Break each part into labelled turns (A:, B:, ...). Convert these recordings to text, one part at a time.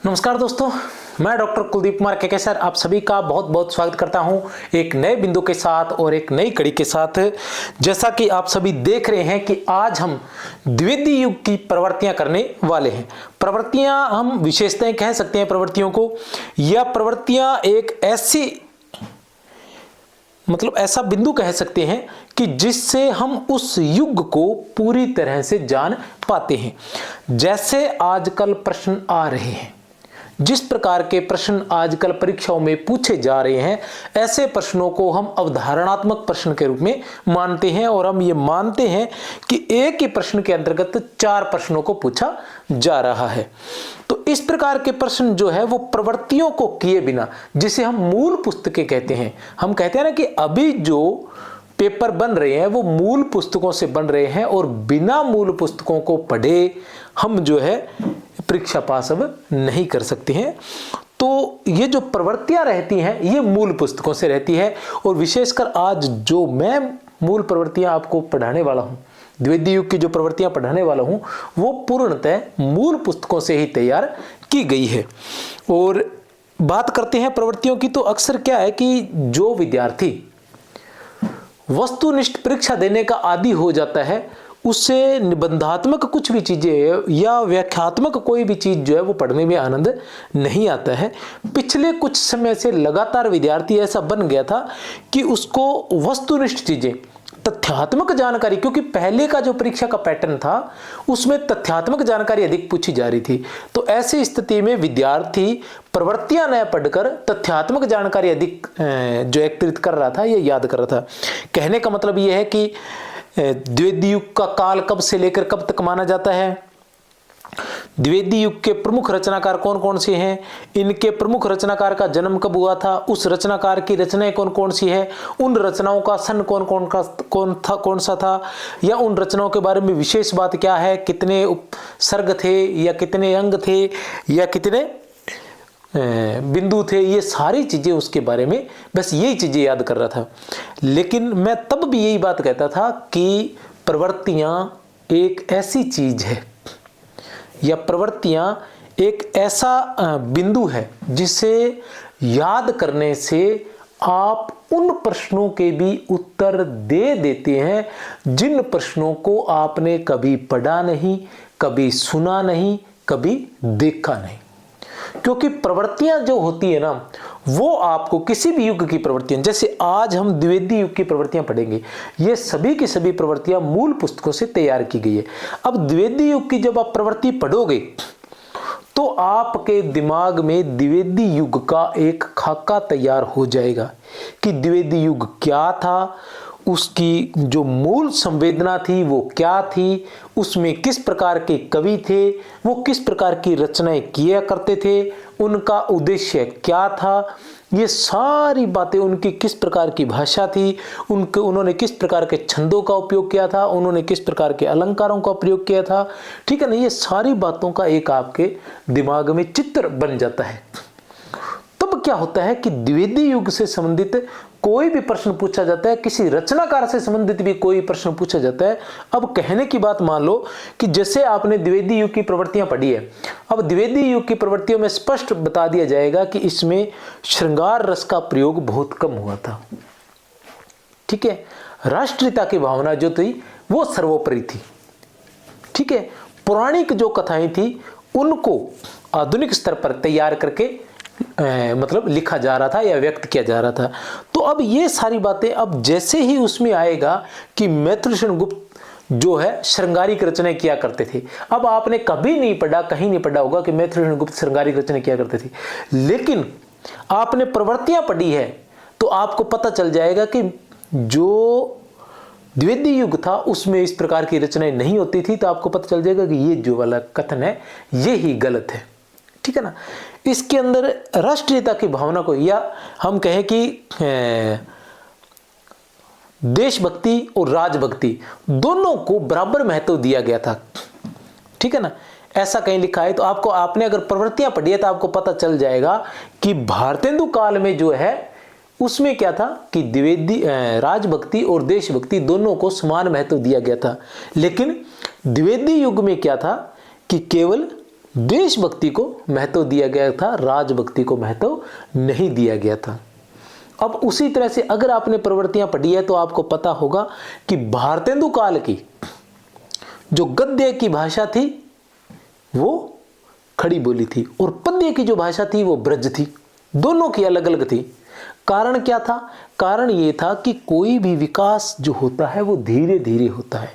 A: नमस्कार दोस्तों, मैं डॉक्टर कुलदीप कुमार केकेसर आप सभी का बहुत बहुत स्वागत करता हूं एक नए बिंदु के साथ और एक नई कड़ी के साथ। जैसा कि आप सभी देख रहे हैं कि आज हम द्विवेदी युग की प्रवृत्तियां करने वाले हैं। प्रवृत्तियां हम विशेषताएं कह सकते हैं प्रवृत्तियों को, या प्रवृत्तियां एक ऐसी ऐसा बिंदु कह सकते हैं कि जिससे हम उस युग को पूरी तरह से जान पाते हैं। जैसे आजकल प्रश्न आ रहे हैं, जिस प्रकार के प्रश्न आजकल परीक्षाओं में पूछे जा रहे हैं, ऐसे प्रश्नों को हम अवधारणात्मक प्रश्न के रूप में मानते हैं। और हम ये मानते हैं कि एक ही प्रश्न के अंतर्गत 4 प्रश्नों को पूछा जा रहा है। तो इस प्रकार के प्रश्न जो है वो प्रवृत्तियों को किए बिना, जिसे हम मूल पुस्तकें कहते हैं, हम कहते हैं ना कि अभी जो पेपर बन रहे हैं वो मूल पुस्तकों से बन रहे हैं, और बिना मूल पुस्तकों को पढ़े हम जो है परीक्षा पास अब नहीं कर सकते हैं। तो ये जो प्रवृत्तियां रहती हैं ये मूल पुस्तकों से रहती है, और विशेषकर आज जो मैं मूल प्रवृत्तियां आपको पढ़ाने वाला हूं, द्विवेदी युग की जो प्रवृत्तियां पढ़ाने वाला हूं, वो पूर्णतः मूल पुस्तकों से ही तैयार की गई है। और बात करते हैं प्रवृत्तियों की, तो अक्सर क्या है कि जो विद्यार्थी वस्तुनिष्ठ परीक्षा देने का आदी हो जाता है, उससे निबंधात्मक कुछ भी चीजें या व्याख्यात्मक कोई भी चीज जो है वो पढ़ने में आनंद नहीं आता है। पिछले कुछ समय से लगातार विद्यार्थी ऐसा बन गया था कि उसको वस्तुनिष्ठ चीजें, तथ्यात्मक जानकारी, क्योंकि पहले का जो परीक्षा का पैटर्न था उसमें तथ्यात्मक जानकारी अधिक पूछी जा रही थी, तो ऐसी स्थिति में विद्यार्थी प्रवृत्तियां न पढ़कर तथ्यात्मक जानकारी अधिक जो एकत्रित कर रहा था, ये याद कर रहा था। कहने का मतलब ये है कि द्विवेदी युग का काल कब से लेकर कब तक माना जाता है, द्विवेदी युग के प्रमुख रचनाकार कौन कौन से हैं, इनके प्रमुख रचनाकार का जन्म कब हुआ था, उस रचनाकार की रचनाएं कौन कौन सी है, उन रचनाओं का सन कौन सा था, या उन रचनाओं के बारे में विशेष बात क्या है, कितने उपसर्ग थे या कितने अंग थे या कितने बिंदु थे, ये सारी चीजें उसके बारे में, बस यही चीजें याद कर रहा था। लेकिन मैं तब भी यही बात कहता था कि प्रवृत्तियां एक ऐसी चीज है, या प्रवृत्तियां एक ऐसा बिंदु है जिसे याद करने से आप उन प्रश्नों के भी उत्तर दे देते हैं जिन प्रश्नों को आपने कभी पढ़ा नहीं, कभी सुना नहीं, कभी देखा नहीं। क्योंकि प्रवृत्तियां जो होती है ना, वो आपको किसी भी युग की प्रवृत्तियां, जैसे आज हम द्विवेदी युग की प्रवृत्तियां पढ़ेंगे, ये सभी की सभी प्रवृत्तियां मूल पुस्तकों से तैयार की गई है। अब द्विवेदी युग की जब आप प्रवृत्ति पढ़ोगे तो आपके दिमाग में द्विवेदी युग का एक खाका तैयार हो जाएगा कि द्विवेदी युग क्या था, उसकी जो मूल संवेदना थी वो क्या थी, उसमें किस प्रकार के कवि थे, वो किस प्रकार की रचनाएं किया करते थे, उनका उद्देश्य क्या था, ये सारी बातें, उनकी किस प्रकार की भाषा थी, उन्होंने किस प्रकार के छंदों का उपयोग किया था, उन्होंने किस प्रकार के अलंकारों का प्रयोग किया था, ठीक है ना। ये सारी बातों का एक आपके दिमाग में चित्र बन जाता है। तब क्या होता है कि द्विवेदी युग से संबंधित कोई भी प्रश्न पूछा जाता है, किसी रचनाकार से संबंधित भी कोई प्रश्न पूछा जाता है। अब कहने की बात मान लो कि जैसे आपने द्विवेदी युग की प्रवृत्तियां पढ़ी है, अब द्विवेदी युग की प्रवृत्तियों में स्पष्ट बता दिया जाएगा कि इसमें श्रृंगार रस का प्रयोग बहुत कम हुआ था, ठीक है। राष्ट्रीयता की भावना जो थी वो सर्वोपरि थी, ठीक है। पौराणिक जो कथाएं थी उनको आधुनिक स्तर पर तैयार करके लिखा जा रहा था या व्यक्त किया जा रहा था। तो अब ये सारी बातें, अब जैसे ही उसमें आएगा कि मैथिलीशरण गुप्त जो है श्रृंगारिक रचनाएं किया करते थे। अब आपने कभी नहीं पढ़ा, कहीं नहीं पढ़ा होगा कि मैथिलीशरण गुप्त श्रृंगारिक रचनाएं किया करते थे, लेकिन आपने प्रवृत्तियां पढ़ी है तो आपको पता चल जाएगा कि जो द्विवेदी युग था उसमें इस प्रकार की रचनाएं नहीं होती थी। तो आपको पता चल जाएगा कि ये जो वाला कथन है ये ही गलत है, ठीक है ना। इसके अंदर राष्ट्रीयता की भावना को, या हम कहें कि देशभक्ति और राजभक्ति दोनों को बराबर महत्व दिया गया था, ठीक है ना। ऐसा कहीं लिखा है। तो आपको, आपने अगर प्रवृत्तियां पढ़ी है तो आपको पता चल जाएगा कि भारतेंदु काल में जो है उसमें क्या था कि द्विवेदी राजभक्ति और देशभक्ति दोनों को समान महत्व दिया गया था। लेकिन द्विवेदी युग में क्या था कि केवल देशभक्ति को महत्व दिया गया था, राजभक्ति को महत्व नहीं दिया गया था। अब उसी तरह से अगर आपने प्रवृत्तियां पढ़ी है तो आपको पता होगा कि भारतेंदु काल की जो गद्य की भाषा थी वो खड़ी बोली थी और पद्य की जो भाषा थी वो ब्रज थी। दोनों की अलग अलग थी। कारण क्या था? कारण ये था कि कोई भी विकास जो होता है वो धीरे धीरे होता है,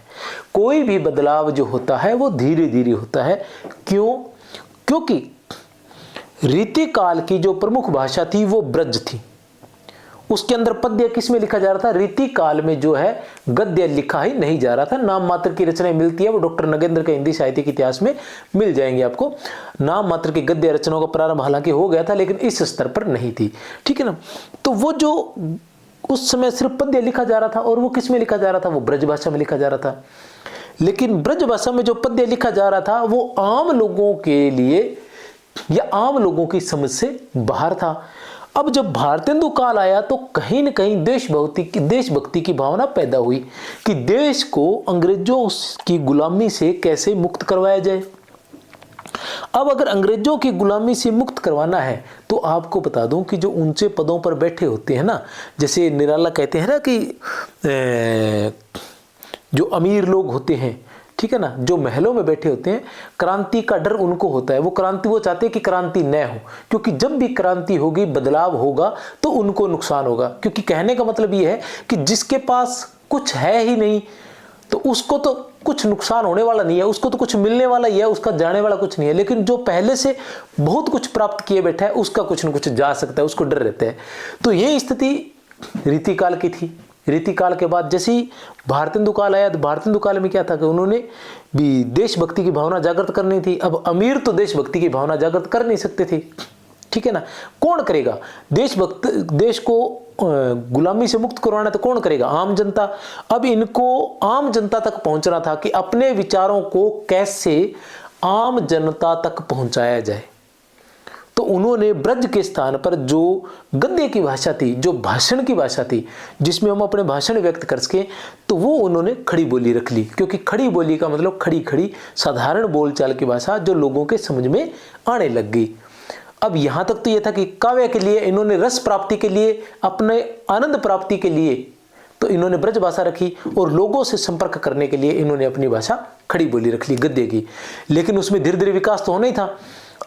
A: कोई भी बदलाव जो होता है वो धीरे धीरे होता है। क्यों? क्योंकि रीति काल की जो प्रमुख भाषा थी वो ब्रज थी। उसके अंदर पद्य किस में लिखा जा रहा था? रीति काल में जो है गद्य लिखा ही नहीं जा रहा था। नाम मात्र की रचनाएं मिलती है, वो डॉक्टर नगेंद्र के हिंदी साहित्य के इतिहास में मिल जाएंगे आपको। नाम मात्र की गद्य रचनाओं का प्रारंभ हालांकि हो गया था लेकिन इस स्तर पर नहीं थी, ठीक है ना। तो वो जो उस समय सिर्फ पद्य लिखा जा रहा था और वो किस में लिखा जा रहा था? वो ब्रज भाषा में लिखा जा रहा था। लेकिन ब्रज भाषा में जो पद्य लिखा जा रहा था वो आम लोगों के लिए या आम लोगों की समझ से बाहर था। अब जब भारतेंदु काल आया तो कहीं न कहीं देशभक्ति की भावना पैदा हुई कि देश को अंग्रेजों की गुलामी से कैसे मुक्त करवाया जाए। अब अगर अंग्रेजों की गुलामी से मुक्त करवाना है तो आपको बता दूं कि जो ऊंचे पदों पर बैठे होते हैं ना, जैसे निराला कहते हैं ना कि जो अमीर लोग होते हैं, ठीक है ना, जो महलों में बैठे होते हैं, क्रांति का डर उनको होता है। वो चाहते हैं कि क्रांति न हो, क्योंकि जब भी क्रांति होगी, बदलाव होगा तो उनको नुकसान होगा। क्योंकि कहने का मतलब ये है कि जिसके पास कुछ है ही नहीं तो उसको तो कुछ नुकसान होने वाला नहीं है, उसको तो कुछ मिलने वाला ही है, उसका जाने वाला कुछ नहीं है। लेकिन जो पहले से बहुत कुछ प्राप्त किए बैठा है उसका कुछ न कुछ जा सकता है, उसको डर रहता है। तो ये स्थिति रीतिकाल की थी। रीतिकाल के बाद जैसे ही भारतेंदु काल आया तो भारतेंदु काल में क्या था कि उन्होंने भी देशभक्ति की भावना जागृत करनी थी। अब अमीर तो देशभक्ति की भावना जागृत कर नहीं सकते थे, ठीक है ना। कौन करेगा? देश को गुलामी से मुक्त करवाना तो कौन करेगा? आम जनता। अब इनको आम जनता तक पहुंचना था कि अपने विचारों को कैसे आम जनता तक पहुंचाया जाए। तो उन्होंने ब्रज के स्थान पर जो गद्य की भाषा थी, जो भाषण की भाषा थी, जिसमें हम अपने भाषण व्यक्त कर सके, तो वो उन्होंने खड़ी बोली रख ली। क्योंकि खड़ी बोली का मतलब खड़ी खड़ी साधारण बोलचाल की भाषा जो लोगों के समझ में आने लग गई। अब यहाँ तक तो ये था कि काव्य के लिए इन्होंने रस प्राप्ति के लिए, अपने आनंद प्राप्ति के लिए तो इन्होंने ब्रज भाषा रखी और लोगों से संपर्क करने के लिए इन्होंने अपनी भाषा खड़ी बोली रख ली गद्य की। लेकिन उसमें धीरे धीरे विकास तो होना ही था।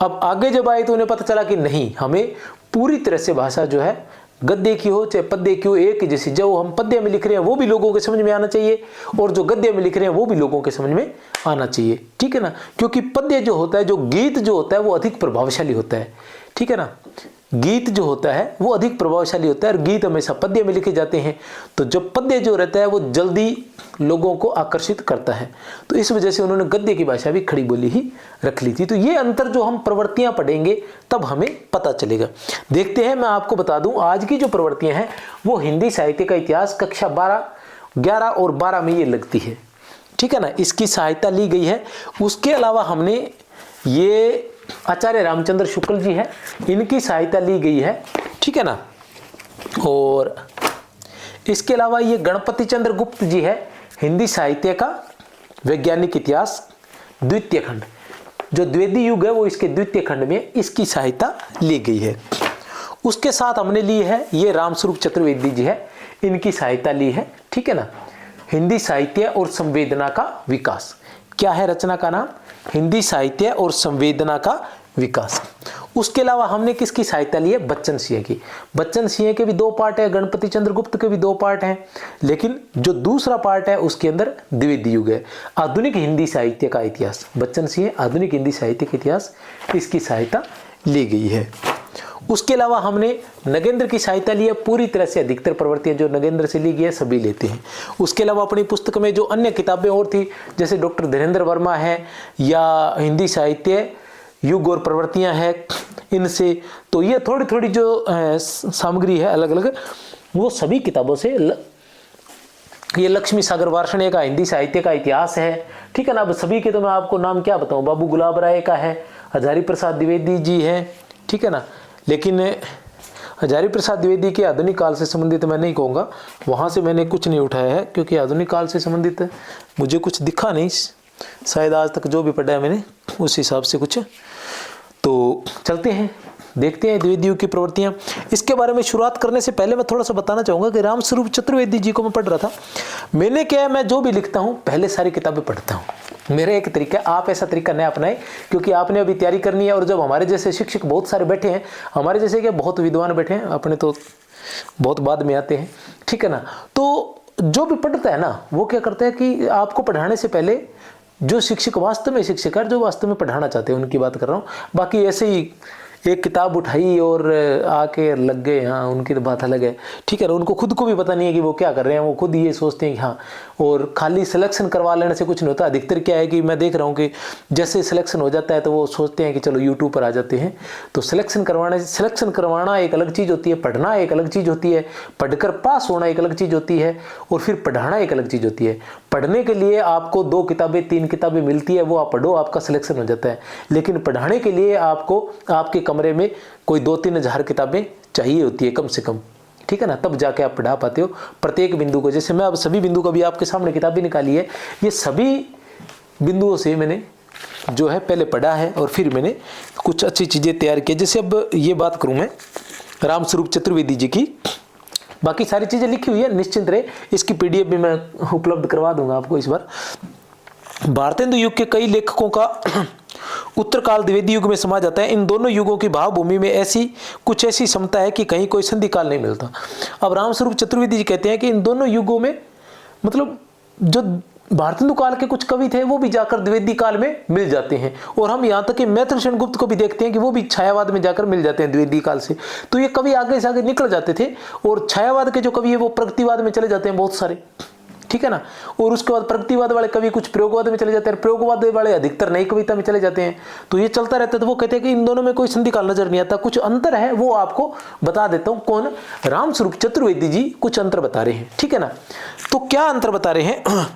A: अब आगे जब आए तो उन्हें पता चला कि नहीं, हमें पूरी तरह से भाषा जो है गद्य की हो चाहे पद्य की हो, एक जैसी। जो हम पद्य में लिख रहे हैं वो भी लोगों के समझ में आना चाहिए और जो गद्य में लिख रहे हैं वो भी लोगों के समझ में आना चाहिए, ठीक है ना। क्योंकि पद्य जो होता है, जो गीत जो होता है वो अधिक प्रभावशाली होता है, ठीक है ना। गीत जो होता है वो अधिक प्रभावशाली होता है और गीत हमेशा पद्य में लिखे जाते हैं। तो जब पद्य जो रहता है वो जल्दी लोगों को आकर्षित करता है। तो इस वजह से उन्होंने गद्य की भाषा भी खड़ी बोली ही रख ली थी। तो ये अंतर जो हम प्रवृत्तियां पढ़ेंगे तब हमें पता चलेगा। देखते हैं, मैं आपको बता दूं आज की जो प्रवृत्तियां हैं वो हिंदी साहित्य का इतिहास कक्षा 11 और 12 में ये लगती है, ठीक है ना। इसकी सहायता ली गई है। उसके अलावा हमने ये आचार्य रामचंद्र शुक्ल जी है, इनकी सहायता ली गई है, ठीक है ना। और इसके अलावा ये गणपति चंद्र गुप्त जी है, हिंदी साहित्य का वैज्ञानिक इतिहास द्वितीय खंड, जो द्विवेदी युग है वो इसके द्वितीय खंड में इसकी सहायता ली गई है। उसके साथ हमने ली है ये रामस्वरूप चतुर्वेदी जी है, इनकी सहायता ली है, ठीक है ना। हिंदी साहित्य और संवेदना का विकास, क्या है रचना का नाम? हिंदी साहित्य और संवेदना का विकास। उसके अलावा हमने किसकी सहायता ली है? बच्चन सिंह की। बच्चन सिंह के भी 2 पार्ट है, गणपति चंद्र गुप्त के भी 2 पार्ट हैं, लेकिन जो दूसरा पार्ट है उसके अंदर द्विवेदी युग है, आधुनिक हिंदी साहित्य का इतिहास। बच्चन सिंह आधुनिक हिंदी साहित्य का इतिहास, इसकी सहायता ली गई है। उसके अलावा हमने नगेंद्र की सहायता ली है, पूरी तरह से अधिकतर प्रवृत्तियां जो नगेंद्र से ली गई है सभी लेते हैं। उसके अलावा अपनी पुस्तक में जो अन्य किताबें और थी, जैसे डॉक्टर धीरेन्द्र वर्मा है या हिंदी साहित्य युग और प्रवृत्तियां हैं, इनसे तो ये थोड़ी थोड़ी जो सामग्री है अलग अलग, वो सभी किताबों से ये लक्ष्मी सागर वार्ष्णेय का हिंदी साहित्य का इतिहास है, ठीक है ना। अब सभी के तो मैं आपको नाम क्या बताऊं, बाबू गुलाब राय का है, हजारी प्रसाद द्विवेदी जी है, ठीक है ना। लेकिन हजारी प्रसाद द्विवेदी के आधुनिक काल से संबंधित मैं नहीं कहूँगा, वहाँ से मैंने कुछ नहीं उठाया है, क्योंकि आधुनिक काल से संबंधित मुझे कुछ दिखा नहीं, शायद आज तक जो भी पढ़ा है मैंने उस हिसाब से कुछ चलते हैं, देखते हैं द्विवेदी युग की प्रवृत्तियां। इसके बारे में शुरुआत करने से पहले मैं थोड़ा सा बताना चाहूँगा कि रामस्वरूप चतुर्वेदी जी को मैं पढ़ रहा था। मैंने क्या है, मैं जो भी लिखता हूँ पहले सारी किताबें पढ़ता हूँ। मेरा एक तरीका, आप ऐसा तरीका न अपनाएं, क्योंकि आपने अभी तैयारी करनी है। और जब हमारे जैसे शिक्षक बहुत सारे बैठे हैं, हमारे जैसे क्या बहुत विद्वान बैठे हैं, अपने तो बहुत बाद में आते हैं, ठीक है ना। तो जो भी पढ़ता है ना, वो क्या करता है कि आपको पढ़ाने से पहले जो शिक्षक वास्तव में शिक्षक है, जो वास्तव में पढ़ाना चाहते हैं, उनकी बात कर रहा हूँ। बाकी ऐसे ही एक किताब उठाई और आके लग गए, हाँ उनकी तो बात अलग है, ठीक है ना। उनको खुद को भी पता नहीं है कि वो क्या कर रहे हैं, वो खुद ये सोचते हैं कि हाँ, और खाली सिलेक्शन करवा लेने से कुछ नहीं होता। अधिकतर क्या है कि मैं देख रहा हूँ कि जैसे सिलेक्शन हो जाता है तो वो सोचते हैं कि चलो यूट्यूब पर आ जाते हैं। तो सिलेक्शन करवाना एक अलग चीज़ होती है, पढ़ना एक अलग चीज़ होती है, पढ़कर पास होना एक अलग चीज़ होती है, और फिर पढ़ाना एक अलग चीज़ होती है। पढ़ने के लिए आपको 2 किताबें 3 किताबें मिलती है, वो आप पढ़ो, आपका सिलेक्शन हो जाता है। लेकिन पढ़ाने के लिए आपको आपके कमरे में कोई 2-3 हज़ार किताबें चाहिए होती है कम से कम, ठीक है ना, तब जाके आप पढ़ा पाते हो प्रत्येक बिंदु को। जैसे मैं अब सभी बिंदु का भी आपके सामने किताबें निकाली है, ये सभी बिंदुओं से मैंने जो है पहले पढ़ा है और फिर मैंने कुछ अच्छी चीज़ें तैयार की। जैसे अब ये बात करूँ मैं रामस्वरूप चतुर्वेदी जी की, बाकी सारी चीज़ें लिखी हुई है, निश्चिंत रहे, इसकी PDF भी मैं उपलब्ध करवा दूंगा आपको इस बार। भारतेंदु युग के कई लेखकों का उत्तरकाल द्विवेदी युग में समा जाता है। इन दोनों युगों की भावभूमि में ऐसी समता है कि कहीं कोई संधि काल नहीं मिलता। अब रामस्वरूप चतुर्वेदी जी कहते हैं कि इन दोनों युगों में, मतलब जो भारतेंदु काल के कुछ कवि थे वो भी जाकर द्विवेदी काल में मिल जाते हैं, और हम यहाँ तक कि मैथिल गुप्त को भी देखते हैं कि वो भी छायावाद में जाकर मिल जाते हैं द्विवेदी काल से। तो ये कवि आगे से आगे निकल जाते थे, और छायावाद के जो कवि है वो प्रगतिवाद में चले जाते हैं बहुत सारे, ठीक है ना। और उसके बाद प्रगतिवाद वाले कवि कुछ प्रयोगवाद में चले जाते हैं, प्रयोगवाद वाले अधिकतर नई कविता में चले जाते हैं। तो ये चलता रहता है। तो वो कहते हैं कि इन दोनों में कोई संधि काल नजर नहीं आता, कुछ अंतर है, वो आपको बता देता हूं। कौन? रामस्वरूप चतुर्वेदी जी कुछ अंतर बता रहे हैं, ठीक है ना। तो क्या अंतर बता रहे हैं?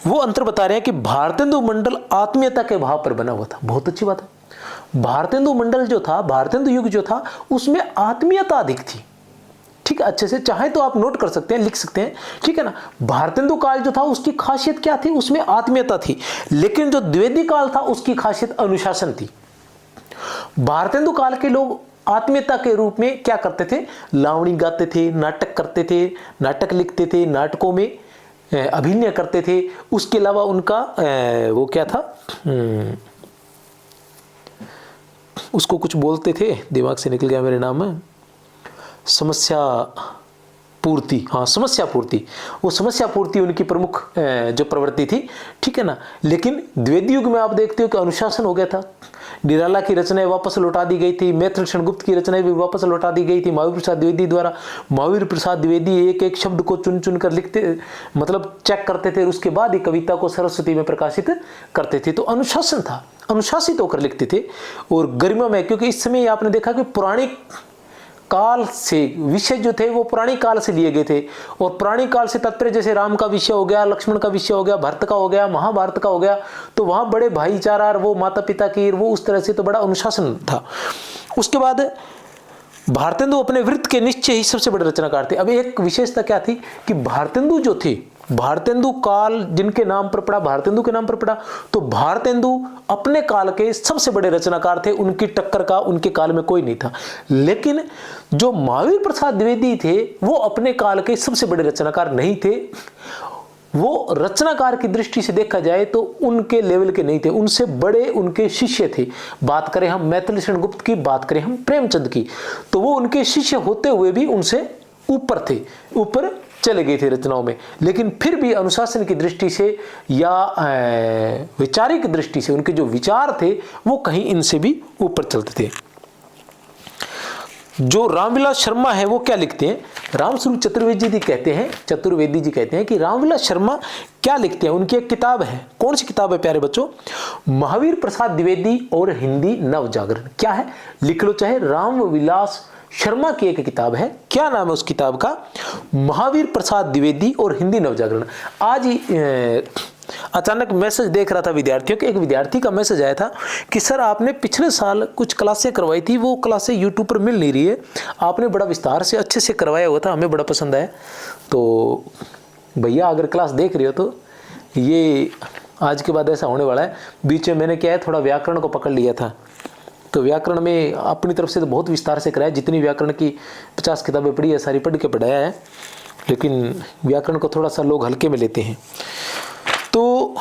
A: वो अंतर बता रहे हैं कि भारतेंदु मंडल आत्मीयता के भाव पर बना हुआ था। बहुत अच्छी बात है। भारतेंदु मंडल जो था, भारतेंदु युग जो था, उसमें आत्मीयता अधिक थी, ठीक है। अच्छे से चाहे तो आप नोट कर सकते हैं, लिख सकते हैं, ठीक है ना। भारतेंदु काल जो था उसकी खासियत क्या थी? उसमें आत्मीयता थी। लेकिन जो द्विवेदी काल था उसकी खासियत अनुशासन थी। भारतेंदु काल के लोग आत्मीयता के रूप में क्या करते थे? लावणी गाते थे, नाटक करते थे, नाटक लिखते थे, नाटकों में अभिनय करते थे। उसके अलावा उनका वो क्या था, उसको कुछ बोलते थे, दिमाग से निकल गया मेरे नाम में, समस्या पूर्ति, हाँ समस्या पूर्ति। वो समस्या पूर्ति उनकी प्रमुख जो प्रवृत्ति थी, ठीक है ना। लेकिन द्विवेदी युग में आप देखते हो कि अनुशासन हो गया था। निराला की रचनाएं वापस लौटा दी गई थी, मैथिल गुप्त की रचनाएं भी वापस लौटा दी गई थी महावीर प्रसाद द्विवेदी द्वारा। महावीर प्रसाद द्विवेदी एक एक शब्द को चुन चुन कर लिखते, मतलब चेक करते थे, उसके बाद ही कविता को सरस्वती में प्रकाशित करते थे। तो अनुशासन था, अनुशासित होकर लिखते थे और गरिमा में, क्योंकि इस समय आपने देखा कि पुराने काल से विषय जो थे वो पुरानी काल से लिए गए थे। और पुरानी काल से तात्पर्य जैसे राम का विषय हो गया, लक्ष्मण का विषय हो गया, भरत का हो गया, महाभारत का हो गया। तो वहाँ बड़े भाईचारा, वो माता पिता की, वो उस तरह से तो बड़ा अनुशासन था। उसके बाद भारतेंदु अपने वृत्त के निश्चय ही सबसे बड़े रचनाकार थे। अब एक विशेषता क्या थी कि भारतेंदु जो थे, भारतेंदु काल जिनके नाम पर पड़ा, भारतेंदु के नाम पर पड़ा, तो भारतेंदु अपने काल के सबसे बड़े रचनाकार थे। उनकी टक्कर का उनके काल में कोई नहीं था। लेकिन जो महावीर प्रसाद द्विवेदी थे वो अपने काल के सबसे बड़े रचनाकार नहीं थे। वो रचनाकार की दृष्टि से देखा जाए तो उनके लेवल के नहीं थे, उनसे बड़े उनके शिष्य थे। बात करें हम मैथिल गुप्त की, बात करें हम प्रेमचंद की, तो वो उनके शिष्य होते हुए भी उनसे ऊपर थे, ऊपर चले गए थे रचनाओं में। लेकिन फिर भी अनुशासन की दृष्टि से या वैचारिक दृष्टि से उनके जो विचार थे वो कहीं इनसे भी ऊपर चलते थे। जो रामविलास शर्मा है वो क्या लिखते हैं? रामस्वरूप चतुर्वेदी जी कहते हैं कि रामविलास शर्मा क्या लिखते हैं? उनकी एक किताब है, कौन सी किताब है प्यारे बच्चों? महावीर प्रसाद द्विवेदी और हिंदी नवजागरण। क्या है? लिख लो चाहे, रामविलास शर्मा की एक किताब है। क्या नाम है उस किताब का? महावीर प्रसाद द्विवेदी और हिंदी नवजागरण। आज ही अचानक मैसेज देख रहा था विद्यार्थियों के, एक विद्यार्थी का मैसेज आया था कि सर आपने पिछले साल कुछ क्लासें करवाई थी, वो क्लासें यूट्यूब पर मिल नहीं रही है, आपने बड़ा विस्तार से अच्छे से करवाया हुआ था, हमें बड़ा पसंद आया। तो भैया अगर क्लास देख रहे हो तो ये आज के बाद ऐसा होने वाला है। बीच में मैंने क्या है थोड़ा व्याकरण को पकड़ लिया था, तो व्याकरण में अपनी तरफ से तो बहुत विस्तार से कराया, जितनी व्याकरण की 50 किताबें पढ़ी है सारी पढ़ के पढ़ाया है, लेकिन व्याकरण को थोड़ा सा लोग हल्के में लेते हैं। तो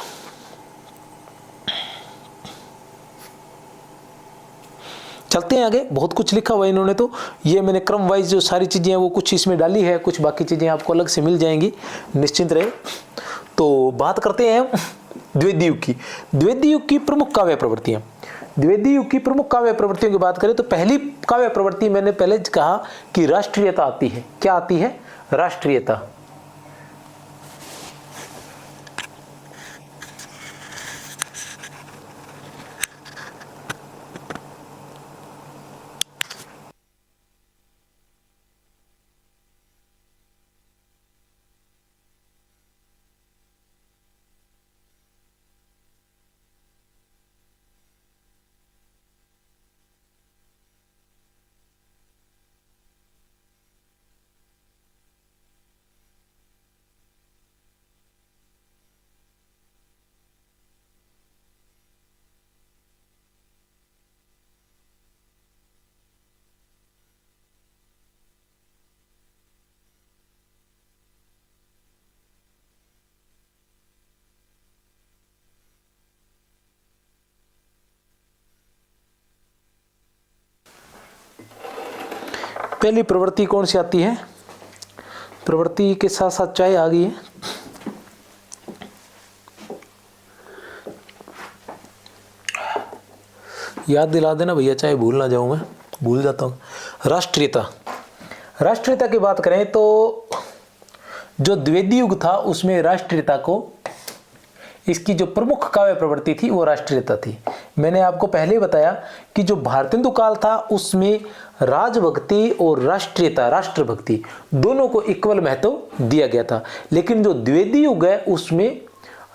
A: चलते हैं आगे, बहुत कुछ लिखा हुआ है इन्होंने, तो ये मैंने क्रम वाइज जो सारी चीज़ें हैं वो कुछ इसमें डाली है, कुछ बाकी चीज़ें आपको अलग से मिल जाएंगी, निश्चिंत रहे। तो बात करते हैं द्विवेदी युग की। द्विवेदी युग की प्रमुख काव्य प्रवृत्तियाँ। द्विवेदी युग की प्रमुख काव्य प्रवृत्तियों की बात करें तो पहली काव्य प्रवृत्ति मैंने पहले कहा कि राष्ट्रीयता आती है। क्या आती है? राष्ट्रीयता। पहली प्रवृत्ति कौन सी आती है? प्रवृत्ति के साथ साथ चाय आ गई है। याद दिला देना भैया, चाहे भूल ना जाऊं, मैं भूल जाता हूँ। राष्ट्रीयता। राष्ट्रीयता की बात करें तो जो द्विवेदी युग था उसमें राष्ट्रीयता को, इसकी जो प्रमुख काव्य प्रवृत्ति थी वो राष्ट्रीयता थी। मैंने आपको पहले ही बताया कि जो भारतेंदु काल था उसमें राजभक्ति और राष्ट्रीयता, राष्ट्रभक्ति दोनों को इक्वल महत्व दिया गया था, लेकिन जो द्विवेदी युग है उसमें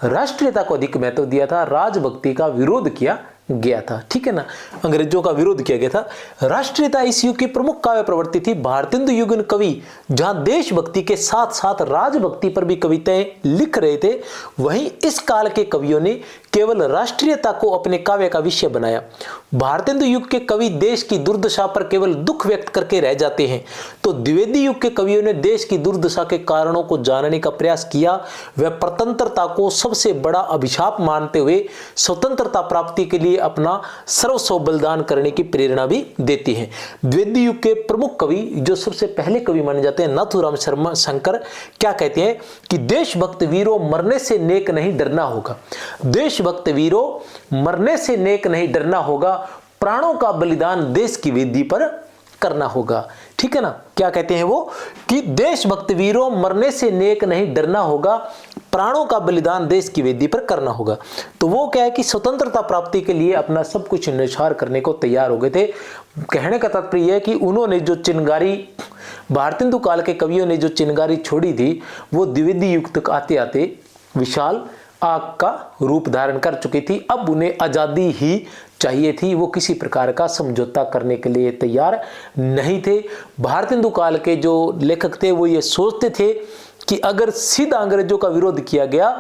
A: राष्ट्रीयता को अधिक महत्व दिया था, राजभक्ति का विरोध किया गया था। ठीक है ना, अंग्रेजों का विरोध किया गया था। राष्ट्रीयता इस युग की प्रमुख काव्य प्रवृत्ति थी। भारतेंदु युगीन कवि जहां देशभक्ति के साथ साथ राजभक्ति पर भी कविताएं लिख रहे थे, वहीं इस काल के कवियों ने केवल राष्ट्रीयता को अपने काव्य का विषय बनाया। भारतेंदु युग के कवि देश की दुर्दशा पर केवल दुख व्यक्त करके रह जाते हैं, तो द्विवेदी युग के कवियों ने देश की दुर्दशा के कारणों को जानने का प्रयास किया। वह स्वतंत्रता को सबसे बड़ा अभिशाप मानते हुए स्वतंत्रता प्राप्ति के लिए अपना सर्वस्व बलिदान करने की प्रेरणा भी देती हैं। द्विवेदी युग के प्रमुख कवि जो सबसे पहले कवि माने जाते हैं नाथूराम शर्मा शंकर, क्या कहते हैं कि देशभक्त वीरों मरने से नेक नहीं डरना होगा। देशभक्त वीरों मरने से नेक नहीं डरना होगा, प्राणों का बलिदान देश की वेदी पर करना होगा। ठीक है ना, क्या कहते हैं वो कि देशभक्त वीरों मरने से नेक नहीं डरना होगा, प्राणों का बलिदान देश की वेदी पर करना होगा। तो वो क्या है कि स्वतंत्रता प्राप्ति के लिए अपना सब कुछ न्यौछावर करने को तैयार हो गए थे। कहने का तात्पर्य है कि उन्होंने जो चिनगारी, भारतेंदु काल के कवियों ने जो चिनगारी छोड़ी थी वो द्विवेदी युग तक आते आते विशाल आग का रूप धारण कर चुकी थी। अब उन्हें आजादी ही चाहिए थी, वो किसी प्रकार का समझौता करने के लिए तैयार नहीं थे। भारतेंदु काल के जो लेखक थे वो ये सोचते थे कि अगर सीधा अंग्रेजों का विरोध किया गया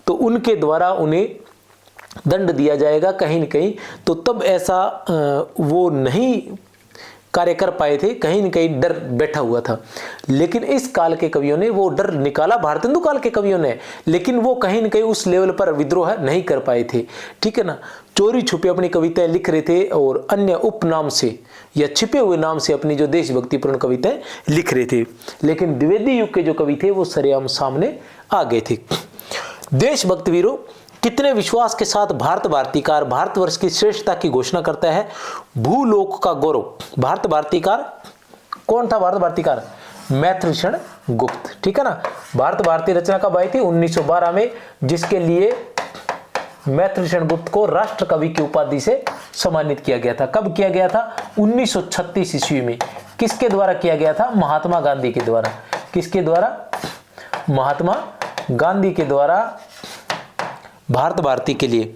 A: तो उनके द्वारा उन्हें दंड दिया जाएगा कहीं न कहीं, तो तब ऐसा वो नहीं कार्य कर पाए थे, कहीं न कहीं डर बैठा हुआ था। लेकिन इस काल के कवियों ने वो डर निकाला, भारतेंदु काल के कवियों ने, लेकिन वो कहीं न कहीं उस लेवल पर विद्रोह नहीं कर पाए थे। ठीक है ना, चोरी छुपे अपनी कविताएं लिख रहे थे और अन्य उपनाम से या छिपे हुए नाम से अपनी जो देशभक्तिपूर्ण कविताएं लिख रहे थे। लेकिन द्विवेदी युग के जो कवि थे वो सरेआम सामने आ गए थे। देशभक्त वीरों कितने विश्वास के साथ भारत भारतीकार भारतवर्ष की श्रेष्ठता की घोषणा करता है। भूलोक का गौरव। भारत भारतीकार कौन था? भारत भारतीकार मैथिलभूषण गुप्त। ठीक है ना, भारत भारती रचना कब आई थी? 1912 में, जिसके लिए मैथिलभूषण गुप्त को राष्ट्र कवि की उपाधि से सम्मानित किया गया था। कब किया गया था? 1936 ईस्वी में। किसके द्वारा किया गया था? महात्मा गांधी के द्वारा। किसके द्वारा? महात्मा गांधी के द्वारा भारत भारती के लिए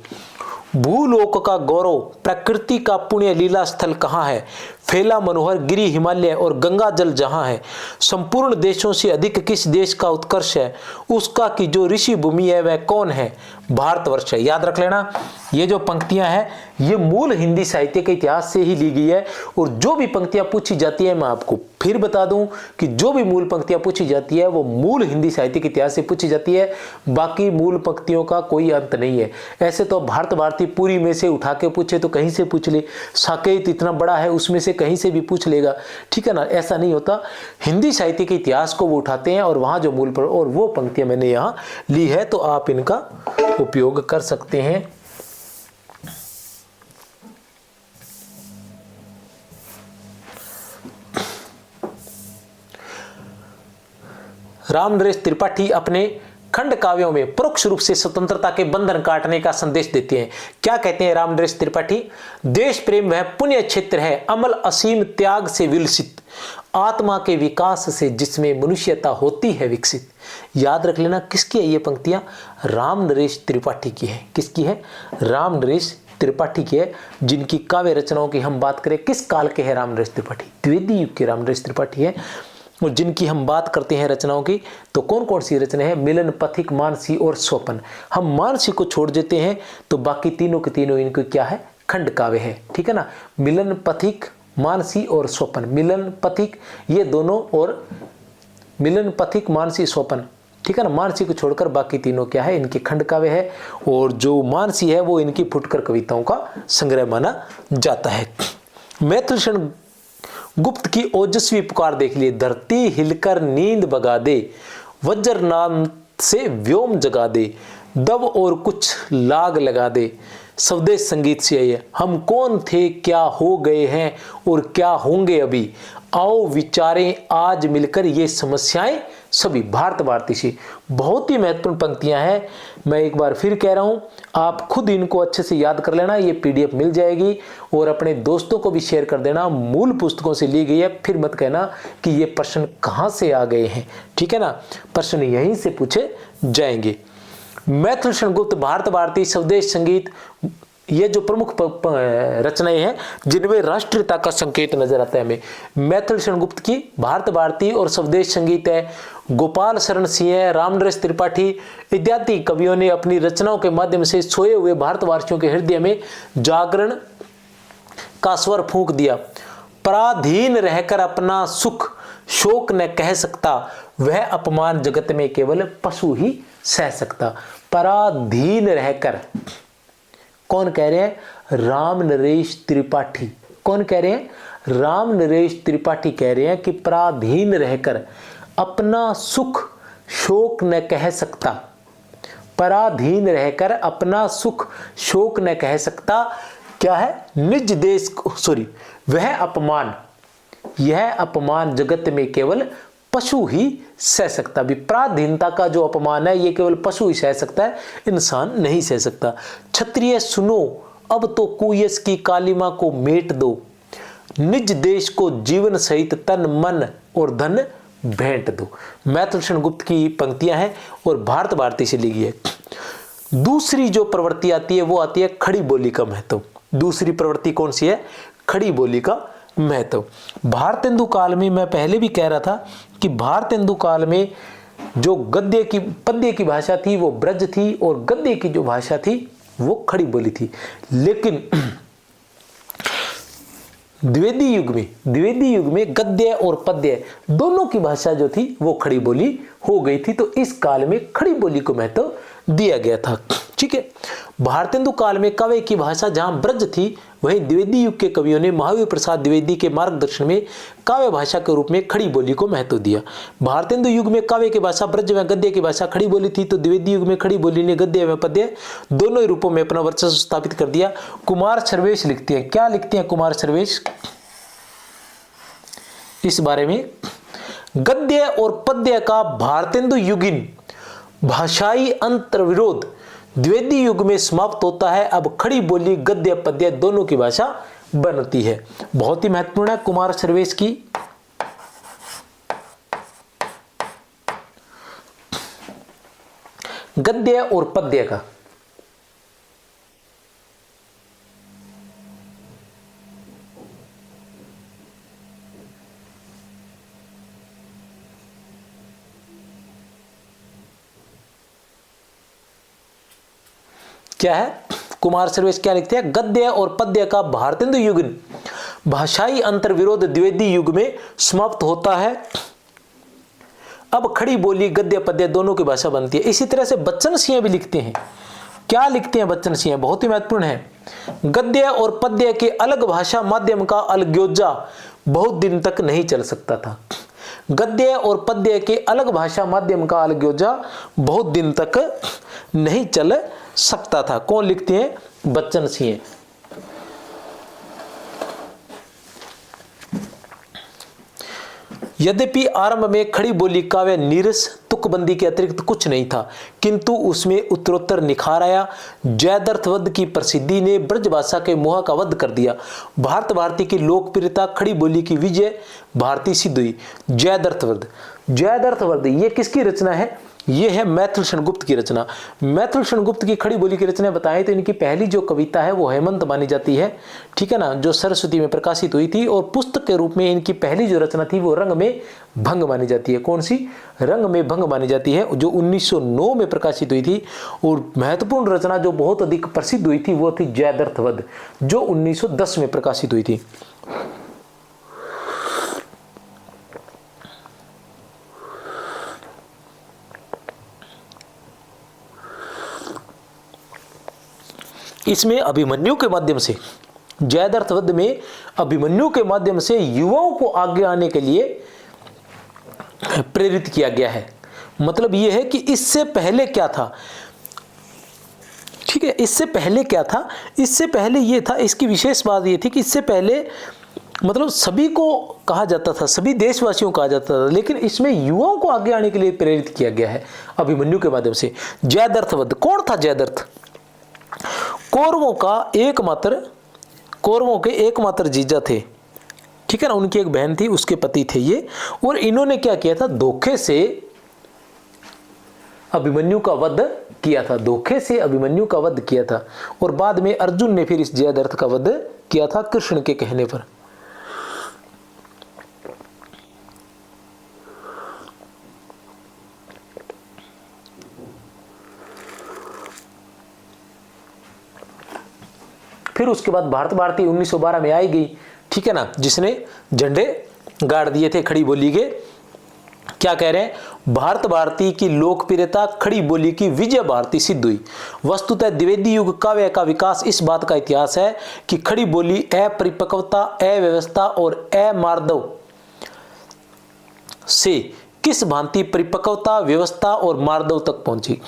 A: भूलोक का गौरव, प्रकृति का पुण्य लीला स्थल कहाँ है, फैला मनोहर गिरी हिमालय और गंगा जल जहाँ है, संपूर्ण देशों से अधिक किस देश का उत्कर्ष है, उसका की जो ऋषि भूमि है वह कौन है, भारतवर्ष है। याद रख लेना, ये जो पंक्तियां हैं ये मूल हिंदी साहित्य के इतिहास से ही ली गई है। और जो भी पंक्तियां पूछी जाती है, मैं आपको फिर बता दूं कि जो भी मूल पंक्तियां पूछी जाती है वो मूल हिंदी साहित्य के इतिहास से पूछी जाती है, बाकी मूल पंक्तियों का कोई अंत नहीं है। ऐसे तो भारत भारती पूरी में से उठा के पूछे तो कहीं से पूछ ले, साकेत इतना बड़ा है उसमें से कहीं से भी पूछ लेगा, ठीक है ना, ऐसा नहीं होता। हिंदी साहित्य के इतिहास को वो उठाते हैं और वहां जो मूल पर, और वो पंक्तियां मैंने यहाँ ली है तो आप इनका उपयोग कर सकते हैं। रामनरेश त्रिपाठी अपने खंड काव्यों में परोक्ष रूप से स्वतंत्रता के बंधन काटने का संदेश देते हैं। क्या कहते हैं रामनरेश त्रिपाठी? देश प्रेम वह पुण्य क्षेत्र है, अमल असीम त्याग से विलसित, आत्मा के विकास से जिसमें मनुष्यता होती है विकसित। याद रख लेना, किसकी है ये पंक्तियां? रामनरेश त्रिपाठी की है। किसकी है? रामनरेश त्रिपाठी की है। जिनकी काव्य रचनाओं की हम बात करें, किस काल के हैं रामनरेश त्रिपाठी? द्विवेदी युग के रामनरेश त्रिपाठी है। और जिनकी हम बात करते हैं रचनाओं की, तो कौन कौन सी रचना है? मिलन, पथिक, मानसी और स्वपन। हम मानसी को छोड़ देते हैं तो बाकी तीनों के तीनों इनको क्या है? खंड काव्य है, ठीक है ना। मिलन, पथिक, मानसी और स्वपन। मिलन, पथिक ये दोनों, और मिलन, पथिक, मानसी, स्वपन, ठीक है ना। मानसी को छोड़कर बाकी तीनों क्या है? इनके खंड काव्य है। और जो मानसी है वो इनकी फुटकर कविताओं का संग्रह माना जाता है। मैथिल गुप्त की ओजस्वी पुकार देख लिए, धरती हिलकर नींद भगा दे, वज्र नाम से व्योम जगा दे, दब और कुछ लाग लगा दे, स्वदेश संगीत से आइए, हम कौन थे क्या हो गए हैं और क्या होंगे अभी, आओ विचारें आज मिलकर ये समस्याएं सभी। भारत भारती से बहुत ही महत्वपूर्ण पंक्तियां हैं। मैं एक बार फिर कह रहा हूं, आप खुद इनको अच्छे से याद कर लेना। ये पीडीएफ मिल जाएगी और अपने दोस्तों को भी शेयर कर देना। मूल पुस्तकों से ली गई है, फिर मत कहना कि ये प्रश्न कहां से आ गए हैं, ठीक है ना। प्रश्न यहीं से पूछे जाएंगे। मैथिल गुप्त, भारत भारती, स्वदेश संगीत, ये जो प्रमुख रचनाएं हैं जिनमें राष्ट्रीयता का संकेत नजर आता है हमें। मैथिल गुप्त की भारत भारती और स्वदेश संगीत है। गोपाल शरण सिंह, रामनरेश त्रिपाठी इत्यादि कवियों ने अपनी रचनाओं के माध्यम से सोए हुए भारतवासियों के हृदय में जागरण का स्वर फूंक दिया। पराधीन रहकर अपना सुख शोक न कह सकता, वह अपमान जगत में केवल पशु ही सह सकता। पराधीन रहकर, कौन कह रहे हैं? रामनरेश त्रिपाठी। कौन कह रहे हैं? रामनरेश त्रिपाठी कह रहे हैं कि पराधीन रहकर अपना सुख शोक न कह सकता। पराधीन रहकर अपना सुख शोक न कह सकता, क्या है? निज देश को, सॉरी, वह अपमान, यह अपमान जगत में केवल पशु ही सह सकता। भी पराधीनता का जो अपमान है ये केवल पशु ही सह सकता है, इंसान नहीं सह सकता। क्षत्रिय सुनो अब तो कुयस की कालिमा को मेट दो, निज देश को जीवन सहित तन मन और धन भेंट दो। मैथिल गुप्त की पंक्तियां हैं और भारत भारती से ली गई है। दूसरी जो प्रवृत्ति आती है वो आती है खड़ी बोली का महत्व। दूसरी प्रवृत्ति कौन सी है? खड़ी बोली का महत्व। भारतेंदु काल में, मैं पहले भी कह रहा था कि भारतेंदु काल में जो गद्य की पद्य की भाषा थी वो ब्रज थी और गद्य की जो भाषा थी वो खड़ी बोली थी। लेकिन द्विवेदी युग में गद्य और पद्य दोनों की भाषा जो थी वो खड़ी बोली हो गई थी। तो इस काल में खड़ी बोली को महत्व दिया गया था, ठीक है। भारतेंदु काल में काव्य की भाषा जहां ब्रज थी, वहीं द्विवेदी युग के कवियों ने महावीर प्रसाद द्विवेदी के मार्गदर्शन में काव्य भाषा के रूप में खड़ी बोली को महत्व दिया। भारतेंदु युग में काव्य की भाषा ब्रज में गद्य की भाषा खड़ी बोली थी, तो द्विवेदी युग में खड़ी बोली ने गद्य व पद्य दोनों ही रूपों में अपना वर्चस्व स्थापित कर दिया। कुमार सर्वेश लिखते हैं, क्या लिखते हैं कुमार सर्वेश इस बारे में? गद्य और पद्य का भारतेंदु युगीन भाषाई अंतर्विरोध द्विवेदी युग में समाप्त होता है। अब खड़ी बोली गद्य पद्य दोनों की भाषा बनती है। बहुत ही महत्वपूर्ण है कुमार सर्वेश की। गद्य और पद्य का क्या है, कुमार सर्वेश क्या लिखते हैं, गद्य और पद्य का भारतेंदु युगन भाषाई अंतर विरोध द्विवेदी युग में समाप्त होता है। अब खड़ी बोली गद्य पद्य दोनों की भाषा बनती है। इसी तरह से बच्चन सिंह भी लिखते हैं। क्या लिखते हैं बच्चन सिंह, बहुत ही महत्वपूर्ण है, गद्य और पद्य के अलग भाषा माध्यम का अलग्योजा बहुत दिन तक नहीं चल सकता था। गद्य और पद्य के अलग भाषा माध्यम का अलग्योजा बहुत दिन तक नहीं चल सकता था। कौन लिखते हैं, बच्चन सिंह। यद्यपि आरंभ में खड़ी बोली काव्य नीरस तुकबंदी के अतिरिक्त कुछ नहीं था, किंतु उसमें उत्तरोत्तर निखार आया। जयद्रथ वध की प्रसिद्धि ने ब्रजभाषा के मोह का वध कर दिया। भारत भारती की लोकप्रियता, खड़ी बोली की विजय भारती सिद्ध हुई। जयद्रथ वध, जयद्रथ वध ये किसकी रचना है, ये है मैथिल शरणगुप्त की रचना। मैथिल शरणगुप्त की खड़ी बोली की रचना बताएं तो इनकी पहली जो कविता है वो हेमंत मानी जाती है, ठीक है ना, जो सरस्वती में प्रकाशित हुई थी। और पुस्तक के रूप में इनकी पहली जो रचना थी वो रंग में भंग मानी जाती है। कौन सी, रंग में भंग मानी जाती है, जो 1909 में प्रकाशित हुई थी। और महत्वपूर्ण रचना जो बहुत अधिक प्रसिद्ध हुई थी वो थी जयद्रथ वध, जो 1910 में प्रकाशित हुई थी। इसमें अभिमन्यु के माध्यम से, जयद्रथ वध में अभिमन्यु के माध्यम से युवाओं को आगे आने के लिए प्रेरित किया गया है। मतलब यह है कि इससे पहले क्या था, ठीक है, इससे पहले क्या था, इससे पहले यह था, इसकी विशेष बात यह थी कि इससे पहले मतलब सभी को कहा जाता था, सभी देशवासियों को कहा जाता था, लेकिन इसमें युवाओं को आगे आने के लिए प्रेरित किया गया है अभिमन्यु के माध्यम से। जयद्रथ वध, कौन था जयद्रथ, कौरवों के एकमात्र जीजा थे, ठीक है ना, उनकी एक बहन थी, उसके पति थे ये। और इन्होंने क्या किया था, धोखे से अभिमन्यु का वध किया था, धोखे से अभिमन्यु का वध किया था। और बाद में अर्जुन ने फिर इस जयद्रथ का वध किया था कृष्ण के कहने पर। फिर उसके बाद भारत भारती 1912 में आई गई, ठीक है ना, जिसने झंडे गाड़ दिए थे खड़ी बोली के। क्या कह रहे हैं, भारत भारती की लोकप्रियता, खड़ी बोली की विजय भारती सिद्ध हुई। वस्तुतः द्विवेदी युग काव्य का विकास इस बात का इतिहास है कि खड़ी बोली अपरिपक्वता, अव्यवस्था और अमार्दव से किस भांति परिपक्वता, व्यवस्था और मार्दव तक पहुंची।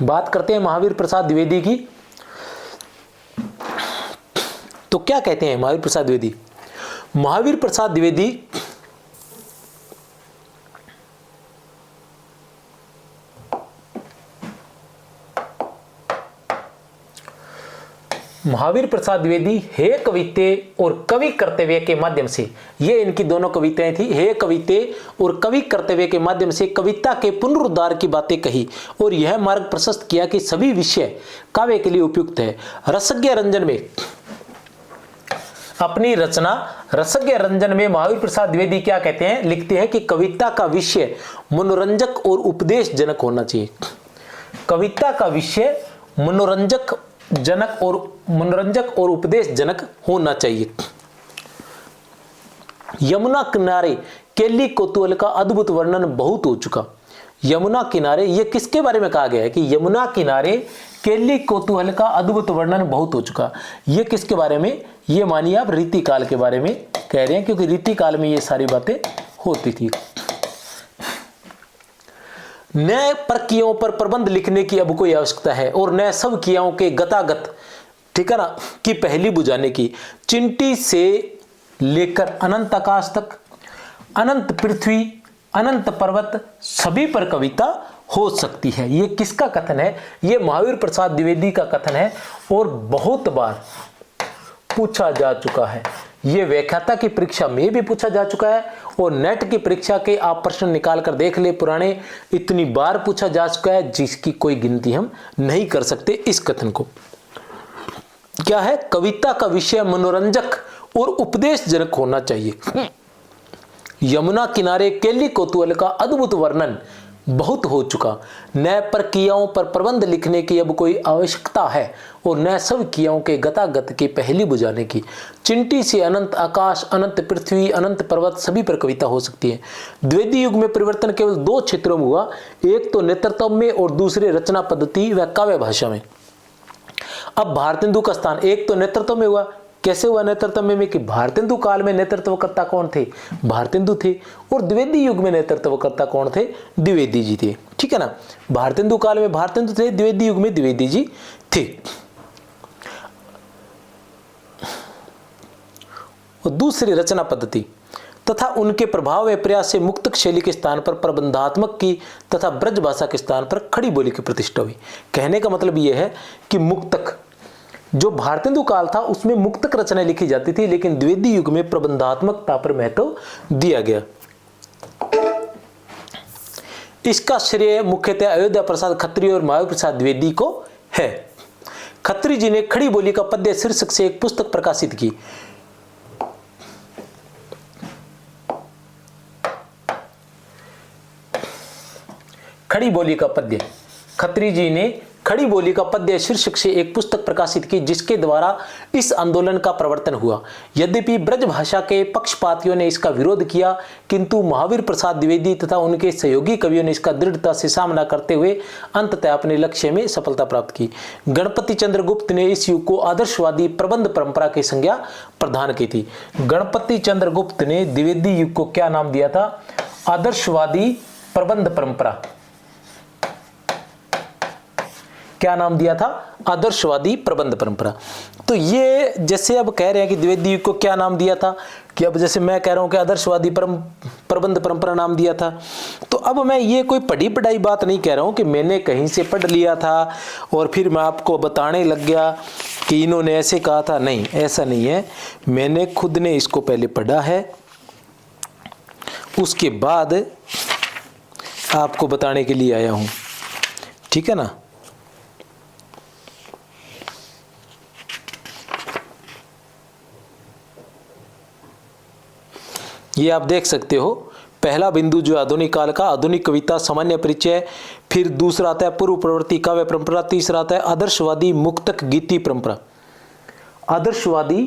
A: बात करते हैं महावीर प्रसाद द्विवेदी की। तो क्या कहते हैं महावीर प्रसाद द्विवेदी, महावीर प्रसाद द्विवेदी महावीर प्रसाद द्विवेदी हे कविते और कवि कर्तव्य के माध्यम से, ये इनकी दोनों कविताएं थी, हे कविते और कवि कर्तव्य के माध्यम से कविता के पुनरुद्धार की बातें कही और यह मार्ग प्रशस्त किया कि सभी विषय काव्य के लिए उपयुक्त है। रसज्ञ रंजन में अपनी रचना रसज्ञ रंजन में महावीर प्रसाद द्विवेदी क्या कहते हैं, लिखते हैं कि कविता का विषय मनोरंजक और उपदेशजनक होना चाहिए। कविता का विषय मनोरंजक और उपदेशजनक होना चाहिए। यमुना किनारे केली कौतूहल का अद्भुत वर्णन बहुत हो चुका। यमुना किनारे, ये किसके बारे में कहा गया है कि यमुना किनारे केली कौतूहल का अद्भुत वर्णन बहुत हो चुका। ये किसके बारे में, ये मानिए आप रीतिकाल के बारे में कह रहे हैं, क्योंकि रीतिकाल में ये सारी बातें होती थी। नए प्रक्रियाओं पर प्रबंध लिखने की अब कोई आवश्यकता है और नए सब क्रियाओं के गतागत, ठीक है ना, की पहली बुझाने की। चिंटी से लेकर अनंत आकाश तक, अनंत पृथ्वी, अनंत पर्वत, सभी पर कविता हो सकती है। ये किसका कथन है? ये महावीर प्रसाद द्विवेदी का कथन है और बहुत बार पूछा जा चुका है। ये व्याख्याता की परीक्षा में भी पूछा जा चुका है और नेट की परीक्षा के आप प्रश्न निकाल कर देख ले पुराने, इतनी बार पूछा जा चुका है जिसकी कोई गिनती हम नहीं कर सकते। इस कथन को क्या है? कविता का विषय मनोरंजक और उपदेशजनक होना चाहिए। यमुना किनारे केली कौतूहल का अद्भुत वर्णन बहुत हो चुका। नए प्रक्रियाओं पर प्रबंध लिखने की अब कोई आवश्यकता है और नए सब क्रियाओं के गतागत की पहली बुझाने की। चिंटी से अनंत आकाश, अनंत पृथ्वी, अनंत पर्वत, सभी पर कविता हो सकती है। द्विवेदी युग में परिवर्तन केवल दो क्षेत्रों में हुआ, एक तो नेतृत्व में और दूसरे रचना पद्धति व काव्य भाषा में। अब भारतेंदु का स्थान एक तो नेतृत्व में हुआ। कैसे हुआ नेतृत्व में? कि भारतेंदु काल में नेतृत्वकर्ता कौन थे? भारतेंदु थे। और द्विवेदी युग में नेतृत्वकर्ता कौन थे? द्विवेदी जी थे, ठीक है ना। भारतेंदु काल में भारतेंदु थे, द्विवेदी युग में द्विवेदी जी थे। और दूसरी रचना पद्धति तथा उनके प्रभाव व प्रयास से मुक्तक शैली के स्थान पर प्रबंधात्मक की तथा ब्रज भाषा के स्थान पर खड़ी बोली की प्रतिष्ठा हुई। कहने का मतलब यह है कि मुक्तक जो भारतेंदु काल था उसमें मुक्तक रचनाएं लिखी जाती थी, लेकिन द्विवेदी युग में प्रबंधात्मकता पर महत्व दिया गया। इसका श्रेय मुख्यतः अयोध्या प्रसाद खत्री और महावीर प्रसाद द्विवेदी को है। खत्री जी ने खड़ी बोली का पद्य शीर्षक से एक पुस्तक प्रकाशित की। खड़ी बोली का पद्य, खत्री जी ने खड़ी बोली का पद्य शीर्षक से एक पुस्तक प्रकाशित की जिसके द्वारा इस आंदोलन का प्रवर्तन हुआ। यद्यपि ब्रज भाषा के पक्षपातियों ने इसका विरोध किया, किंतु महावीर प्रसाद द्विवेदी तथा उनके सहयोगी कवियों ने इसका दृढ़ता से सामना करते हुए अंततः अपने लक्ष्य में सफलता प्राप्त की। गणपति चंद्र गुप्त ने इस युग को आदर्शवादी प्रबंध परंपरा की संज्ञा प्रदान की थी। गणपति चंद्र गुप्त ने द्विवेदी युग को क्या नाम दिया था? आदर्शवादी प्रबंध परंपरा। क्या नाम दिया था? आदर्शवादी प्रबंध परंपरा। तो ये जैसे अब कह रहे हैं कि द्विवेदी युग को क्या नाम दिया था, कि अब जैसे मैं कह रहा हूं कि आदर्शवादी प्रबंध परंपरा नाम दिया था, तो अब मैं ये कोई पढ़ी पढ़ाई बात नहीं कह रहा हूं कि मैंने कहीं से पढ़ लिया था और फिर मैं आपको बताने लग गया कि इन्होंने ऐसे कहा था। नहीं, ऐसा नहीं है। मैंने खुद ने इसको पहले पढ़ा है, उसके बाद आपको बताने के लिए आया हूं, ठीक है ना। ये आप देख सकते हो। पहला बिंदु जो आधुनिक काल का, आधुनिक कविता सामान्य परिचय, फिर दूसरा आता है पूर्व प्रवर्ती काव्य परंपरा, तीसरा आता है आदर्शवादी मुक्तक गीति परंपरा। आदर्शवादी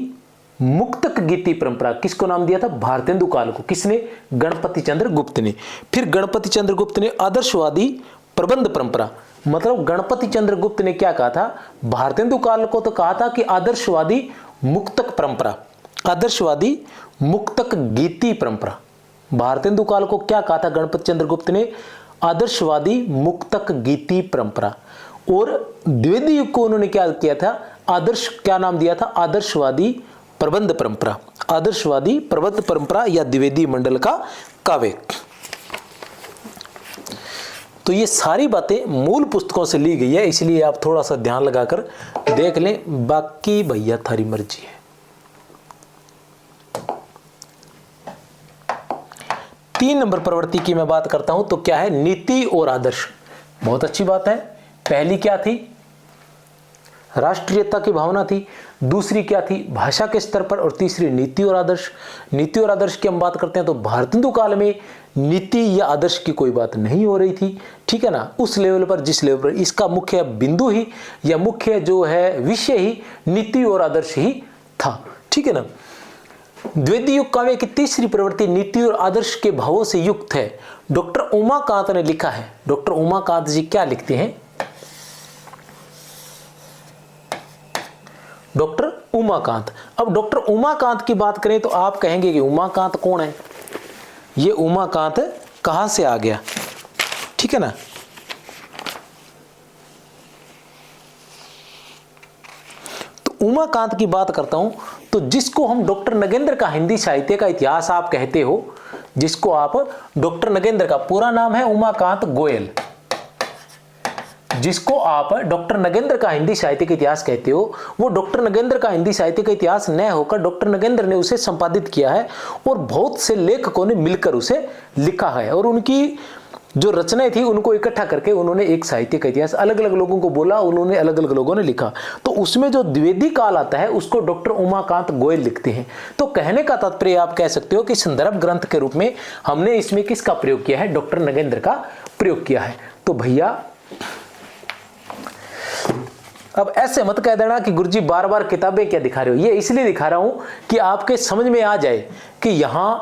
A: मुक्तक गीति परंपरा किसको नाम दिया था? भारतेंदु काल को। किसने? गणपति चंद्र गुप्त ने। फिर गणपति चंद्र गुप्त ने आदर्शवादी प्रबंध परंपरा, मतलब गणपति चंद्र गुप्त ने क्या कहा था? भारतेंदु काल को तो कहा था कि आदर्शवादी मुक्तक परंपरा, आदर्शवादी मुक्तक गीति परंपरा। भारतेंदु काल को क्या कहा था गणपति चंद्र गुप्त ने? आदर्शवादी मुक्तक गीति परंपरा। और द्विवेदी युग को उन्होंने क्या किया था? क्या नाम दिया था? आदर्शवादी प्रबंध परंपरा। आदर्शवादी प्रबंध परंपरा या द्विवेदी मंडल का काव्य। तो ये सारी बातें मूल पुस्तकों से ली गई है, इसलिए आप थोड़ा सा ध्यान लगाकर देख लें, बाकी भैया थारी मर्जी है। 3 नंबर प्रवृत्ति की मैं बात करता हूं तो क्या है? नीति और आदर्श। बहुत अच्छी बात है। पहली क्या थी? राष्ट्रीयता की भावना थी। दूसरी क्या थी? भाषा के स्तर पर। और तीसरी नीति और आदर्श। नीति और आदर्श की हम बात करते हैं तो भारतेंदु काल में नीति या आदर्श की कोई बात नहीं हो रही थी, ठीक है ना। उस लेवल पर, जिस लेवल पर इसका मुख्य बिंदु ही या मुख्य जो है विषय ही नीति और आदर्श ही था, ठीक है ना। द्विवेदी युग काव्य की तीसरी प्रवृत्ति नीति और आदर्श के भावों से युक्त है। डॉक्टर उमाकांत ने लिखा है। डॉक्टर उमाकांत जी क्या लिखते हैं? डॉक्टर उमाकांत। अब डॉक्टर उमाकांत की बात करें तो आप कहेंगे कि उमाकांत कौन है? ये उमाकांत कहां से आ गया, ठीक है ना। उमाकांत की बात करता हूं तो जिसको हम डॉक्टर नगेंद्र का हिंदी साहित्य का इतिहास आप कहते हो, जिसको आप डॉक्टर नगेंद्र का पूरा नाम है उमाकांत गोयल, जिसको आप डॉक्टर नगेंद्र का हिंदी साहित्य का इतिहास कहते हो, वो डॉक्टर नगेंद्र का हिंदी साहित्य का इतिहास न होकर डॉक्टर नगेंद्र ने उसे संपादित किया है और बहुत से लेखकों ने मिलकर उसे लिखा है और उनकी जो रचनाएं थी उनको इकट्ठा करके उन्होंने एक साहित्य का इतिहास अलग अलग लोगों को बोला, उन्होंने अलग अलग लोगों ने लिखा। तो उसमें जो द्विवेदी काल आता है उसको डॉक्टर उमाकांत गोयल लिखते हैं। तो कहने का तात्पर्य आप कह सकते हो कि संदर्भ ग्रंथ के रूप में हमने इसमें किसका प्रयोग किया है? डॉक्टर नगेंद्र का प्रयोग किया है। तो भैया अब ऐसे मत कह देना कि गुरुजी बार बार किताबें क्या दिखा रहे हो। ये इसलिए दिखा रहा हूं कि आपके समझ में आ जाए कि यहां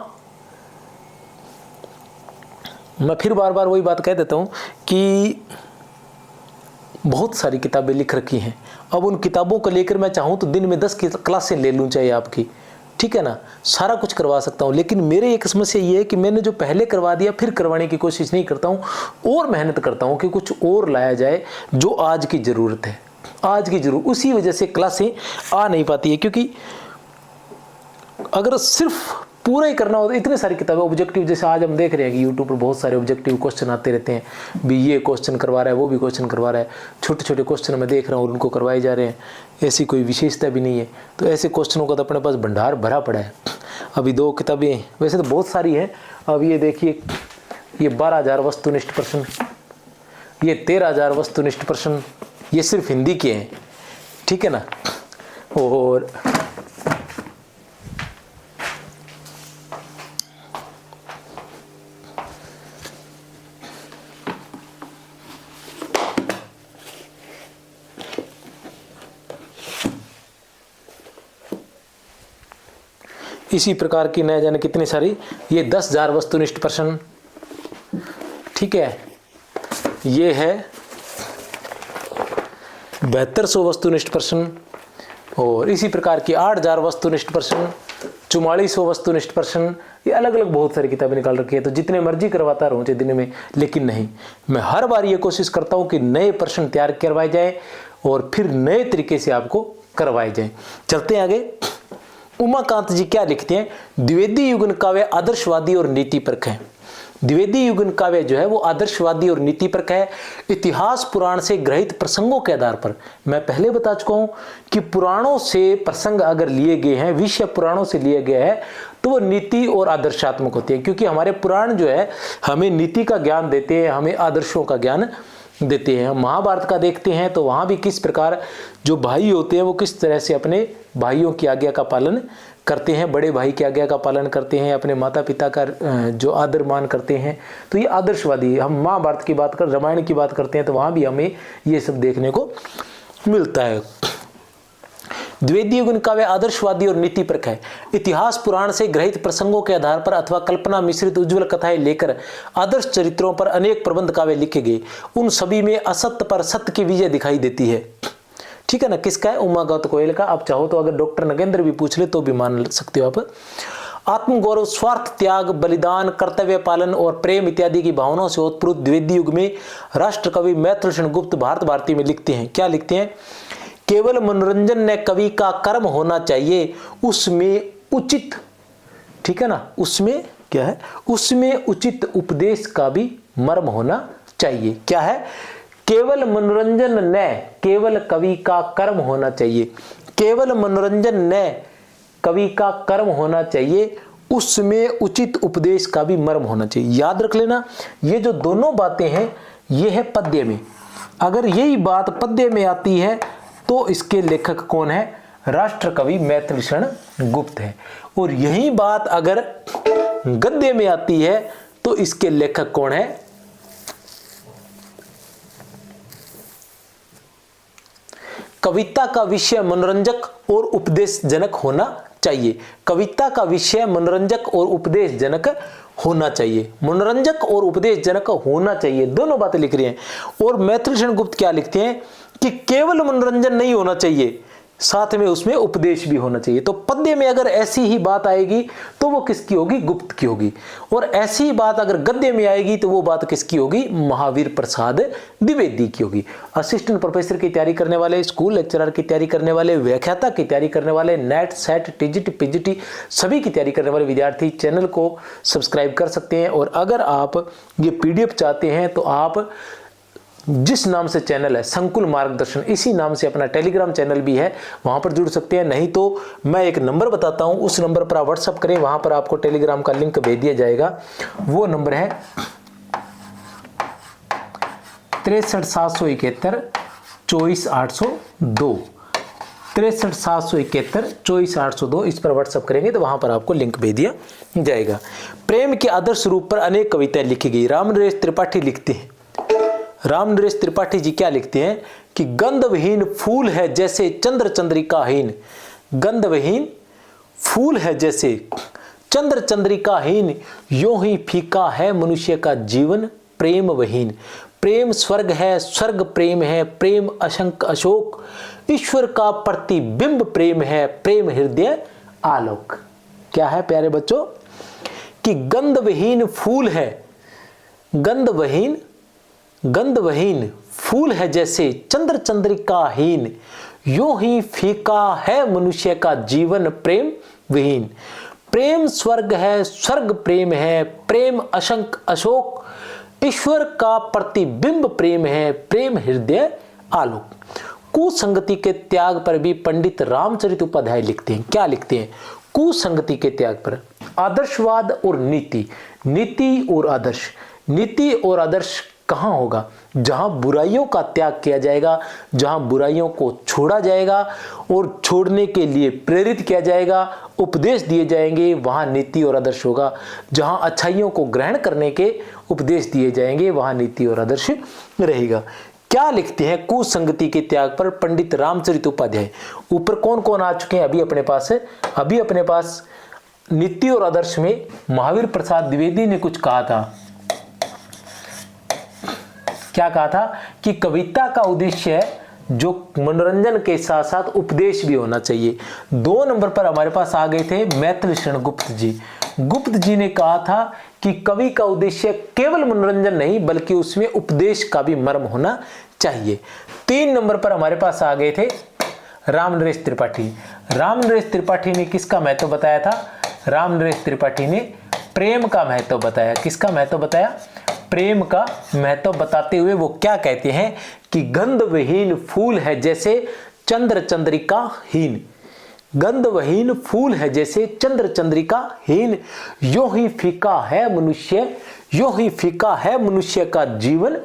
A: मैं फिर बार बार वही बात कह देता हूं कि बहुत सारी किताबें लिख रखी हैं। अब उन किताबों को लेकर मैं चाहूं तो दिन में 10 क्लासें ले लूं चाहिए आपकी, ठीक है ना, सारा कुछ करवा सकता हूं। लेकिन मेरे एक समस्या ये है कि मैंने जो पहले करवा दिया फिर करवाने की कोशिश नहीं करता हूं और मेहनत करता हूं कि कुछ और लाया जाए जो आज की ज़रूरत है, आज की जरूरत। उसी वजह से क्लासें आ नहीं पाती है, क्योंकि अगर सिर्फ पूरा ही करना हो तो इतने सारी किताबें ऑब्जेक्टिव, जैसे आज हम देख रहे हैं कि यूट्यूब पर बहुत सारे ऑब्जेक्टिव क्वेश्चन आते रहते हैं, भी ये क्वेश्चन करवा रहा है, वो भी क्वेश्चन करवा रहा है, छोटे छोटे क्वेश्चन मैं देख रहा हूँ उनको करवाए जा रहे हैं, ऐसी कोई विशेषता भी नहीं है। तो ऐसे क्वेश्चनों का तो अपने पास भंडार भरा पड़ा है। अभी 2 किताबें, वैसे तो बहुत सारी हैं। अब ये देखिए, ये 12,000 वस्तुनिष्ठ प्रश्न, ये 13,000 वस्तुनिष्ठ प्रश्न, ये सिर्फ हिंदी के हैं, ठीक है ना। और इसी प्रकार की न जाने कितनी सारी, ये 10,000 वस्तुनिष्ठ प्रश्न, ठीक है। ये है 7200 वस्तुनिष्ठ प्रश्न और इसी प्रकार की 8,000 वस्तुनिष्ठ प्रश्न, 4400 वस्तुनिष्ठ प्रश्न, ये अलग अलग बहुत सारी किताबें निकाल रखी है। तो जितने मर्जी करवाता रहूँ चाहे दिन में, लेकिन नहीं, मैं हर बार ये कोशिश करता हूँ कि नए प्रश्न तैयार करवाए जाए और फिर नए तरीके से आपको करवाए जाए। चलते हैं आगे। उमाकांत जी क्या लिखते हैं? द्विवेदी युगन काव्य आदर्शवादी और नीतिपरक है। द्विवेदी युगन काव्य जो है वो आदर्शवादी और नीतिपरक है। इतिहास पुराण से ग्रहित प्रसंगों के आधार पर, मैं पहले बता चुका हूं कि पुराणों से प्रसंग अगर लिए गए हैं, विषय पुराणों से लिए गए हैं, तो वो नीति और आदर्शात्मक होती है। क्योंकि हमारे पुराण जो है हमें नीति का ज्ञान देते हैं, हमें आदर्शों का ज्ञान देते हैं। हम महाभारत का देखते हैं तो वहाँ भी किस प्रकार जो भाई होते हैं वो किस तरह से अपने भाइयों की आज्ञा का पालन करते हैं, बड़े भाई की आज्ञा का पालन करते हैं, अपने माता पिता का जो आदर मान करते हैं। तो ये आदर्शवादी, हम महाभारत की बात कर, रामायण की बात करते हैं तो वहाँ भी हमें ये सब देखने को मिलता है। द्विवेदी युगन काव्य आदर्शवादी और नीतिपरक है। इतिहास पुराण से ग्रहित प्रसंगों के आधार पर अथवा कल्पना मिश्रित उज्ज्वल कथाएं लेकर आदर्श चरित्रों पर अनेक प्रबंध काव्य लिखे गए। उन सभी में असत्य पर सत्य की विजय दिखाई देती है। ठीक है ना। किसका है? उमाकांत गोयल का। आप चाहो तो अगर डॉक्टर नगेंद्र भी पूछ ले तो भी मान सकते हो आप। आत्मगौरव, स्वार्थ त्याग, बलिदान, कर्तव्य पालन और प्रेम इत्यादि की भावनाओं से उत्प्रोत द्विवेदी युग में राष्ट्रकवि मैथिलशरण गुप्त भारत भारती में लिखते हैं। क्या लिखते हैं? केवल मनोरंजन न कवि का कर्म होना चाहिए, उसमें उचित, ठीक है ना, उसमें क्या है, उसमें उचित उपदेश का भी मर्म होना चाहिए। क्या है? केवल मनोरंजन न केवल कवि का कर्म होना चाहिए, केवल मनोरंजन न कवि का कर्म होना चाहिए, उसमें उचित उपदेश का भी मर्म होना चाहिए। याद रख लेना, ये जो दोनों बातें हैं ये है पद्य में। अगर यही बात पद्य में आती है तो इसके लेखक कौन है? राष्ट्रकवि मैथिलशरण गुप्त है। और यही बात अगर गद्य में आती है तो इसके लेखक कौन है? कविता का विषय मनोरंजक और उपदेशजनक होना चाहिए। कविता का विषय मनोरंजक और उपदेशजनक होना चाहिए। मनोरंजक और उपदेशजनक होना चाहिए, दोनों बातें लिख रही हैं। और मैथिलशरण गुप्त क्या लिखते हैं कि केवल मनोरंजन नहीं होना चाहिए, साथ में उसमें उपदेश भी होना चाहिए। तो पद्य में अगर ऐसी ही बात आएगी तो वो किसकी होगी? गुप्त की होगी। और ऐसी ही बात अगर गद्य में आएगी तो वो बात किसकी होगी? महावीर प्रसाद द्विवेदी की होगी। असिस्टेंट प्रोफेसर की तैयारी करने वाले, स्कूल लेक्चरर की तैयारी करने वाले, व्याख्याता की तैयारी करने वाले, नेट सेट टीजीटी पीजीटी सभी की तैयारी करने वाले विद्यार्थी चैनल को सब्सक्राइब कर सकते हैं। और अगर आप ये पीडीएफ चाहते हैं तो आप जिस नाम से चैनल है संकुल मार्गदर्शन, इसी नाम से अपना टेलीग्राम चैनल भी है, वहां पर जुड़ सकते हैं। नहीं तो मैं एक नंबर बताता हूं, उस नंबर पर आप व्हाट्सअप करें, वहां पर आपको टेलीग्राम का लिंक भेज दिया जाएगा। वो नंबर है 63 771 24 802, 63 771 24 802। इस पर व्हाट्सअप करेंगे तो वहां पर आपको लिंक भेज दिया जाएगा। प्रेम के आदर्श रूप पर अनेक कविताएं लिखी गई। रामनरेश त्रिपाठी लिखते हैं, रामनरेश त्रिपाठी जी क्या लिखते हैं कि गंधविहीन फूल है जैसे चंद्र चंद्रिकाहीन, गंधविहीन फूल है जैसे चंद्र चंद्रिकाहीन, यूं ही फीका है मनुष्य का जीवन प्रेम वहीन। प्रेम स्वर्ग है, स्वर्ग प्रेम है, प्रेम असंक अशोक, ईश्वर का प्रतिबिंब प्रेम है, प्रेम हृदय आलोक। क्या है प्यारे बच्चों कि गंधविहीन फूल है, गंधविहीन फूल है जैसे चंद्र चंद्रिकाहीन, यूं ही फीका है मनुष्य का जीवन प्रेम विहीन। प्रेम स्वर्ग है, स्वर्ग प्रेम है, प्रेम असंक अशोक, ईश्वर का प्रतिबिंब प्रेम है, प्रेम हृदय आलोक। कुसंगति के त्याग पर भी पंडित रामचरित उपाध्याय लिखते हैं। क्या लिखते हैं? कुसंगति के त्याग पर आदर्शवाद और नीति, नीति और आदर्श। नीति और आदर्श कहां होगा? जहां बुराइयों का त्याग किया जाएगा, जहां बुराइयों को छोड़ा जाएगा और छोड़ने के लिए प्रेरित किया जाएगा, उपदेश दिए जाएंगे, वहां नीति और आदर्श होगा। जहां अच्छाइयों को ग्रहण करने के उपदेश दिए जाएंगे, वहां नीति और आदर्श रहेगा। क्या लिखते हैं कुसंगति के त्याग पर पंडित रामचरित उपाध्याय? ऊपर कौन कौन आ चुके हैं अभी अपने पास है? अभी अपने पास नीति और आदर्श में महावीर प्रसाद द्विवेदी ने कुछ कहा था। क्या कहा था कि कविता का उद्देश्य है जो मनोरंजन के साथ साथ उपदेश भी होना चाहिए। 2 नंबर पर हमारे पास आ गए थे मैथिल शरण गुप्त जी। गुप्त जी ने कहा था कि कवि का उद्देश्य केवल मनोरंजन नहीं बल्कि उसमें उपदेश का भी मर्म होना चाहिए। 3 नंबर पर हमारे पास आ गए थे रामनरेश त्रिपाठी। रामनरेश त्रिपाठी ने किसका महत्व बताया था? रामनरेश त्रिपाठी ने प्रेम का महत्व बताया। किसका महत्व बताया? प्रेम का महत्व बताते हुए वो क्या कहते हैं कि गंधविहीन फूल है जैसे चंद्र चंद्रिकाहीन, गंधविहीन फूल है जैसे चंद्र चंद्रिकाहीन, यूं ही फीका है मनुष्य, यूं ही फीका है मनुष्य का जीवन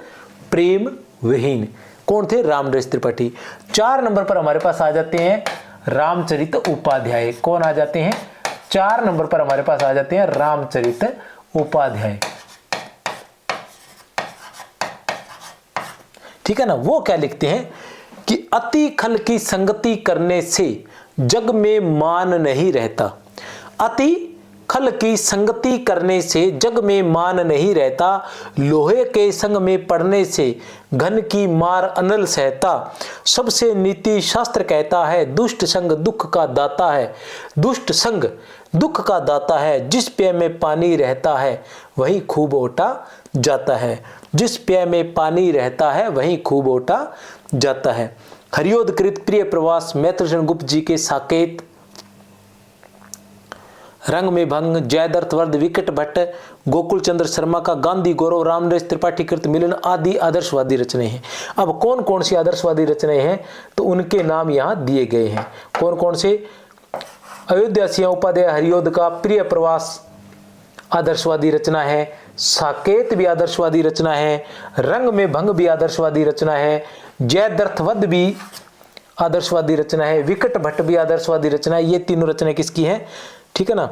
A: प्रेम विहीन। कौन थे? रामनरेश त्रिपाठी। 4 नंबर पर हमारे पास आ जाते हैं रामचरित उपाध्याय। कौन आ जाते हैं? 4 नंबर पर हमारे पास आ जाते हैं रामचरित उपाध्याय। ठीक है ना? वो क्या लिखते हैं कि अति खल की संगति करने से जग में मान नहीं रहता, अति खल की संगति करने से जग में मान नहीं रहता, लोहे के संग में पड़ने से घन की मार अनल सहता, सबसे नीति शास्त्र कहता है दुष्ट संग दुख का दाता है, दुष्ट संग दुख का दाता है, जिस पेय में पानी रहता है वही खूब ओटा जाता है, जिस पेय में पानी रहता है वही खूब ओटा जाता है। हरियोधकृत प्रिय प्रवास मैथिल शरण गुप्त जी के साकेत, रंग में भंग, जयदर्थवर्ध, विकट भट्ट, गोकुल चंद्र शर्मा का गांधी गौरव, रामनरेश त्रिपाठी कृत मिलन आदि आदर्शवादी रचनाएं हैं। अब कौन कौन सी आदर्शवादी रचनाएं हैं तो उनके नाम यहाँ दिए गए हैं। कौन कौन से? अयोध्या सिंह उपाध्याय हरियोध का प्रिय प्रवास आदर्शवादी रचना है, साकेत भी आदर्शवादी रचना है, रंग में भंग भी आदर्शवादी रचना है, जयद्रथवध भी आदर्शवादी रचना है, विकट भट्ट भी आदर्शवादी रचना है। ये तीनों रचनाएं किसकी हैं? ठीक है ना?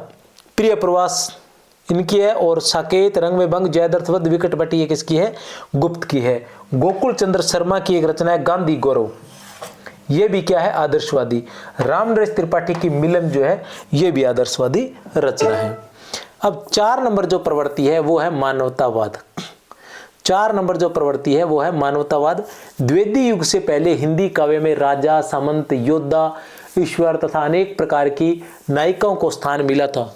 A: प्रिय प्रवास इनकी है और साकेत, रंग में भंग, जयद्रथवध, विकट भट्ट ये किसकी है? गुप्त की है। गोकुल चंद्र शर्मा की एक रचना है गांधी गौरव, ये भी क्या है? आदर्शवादी। रामनरेश त्रिपाठी की मिलन जो है ये भी आदर्शवादी रचना है। अब 4 नंबर जो प्रवृत्ति है वो है मानवतावाद। 4 नंबर जो प्रवृत्ति है वो है मानवतावाद। द्विवेदी युग से पहले हिंदी काव्य में राजा, सामंत, योद्धा, ईश्वर तथा अनेक प्रकार की नायिकाओं को स्थान मिला था,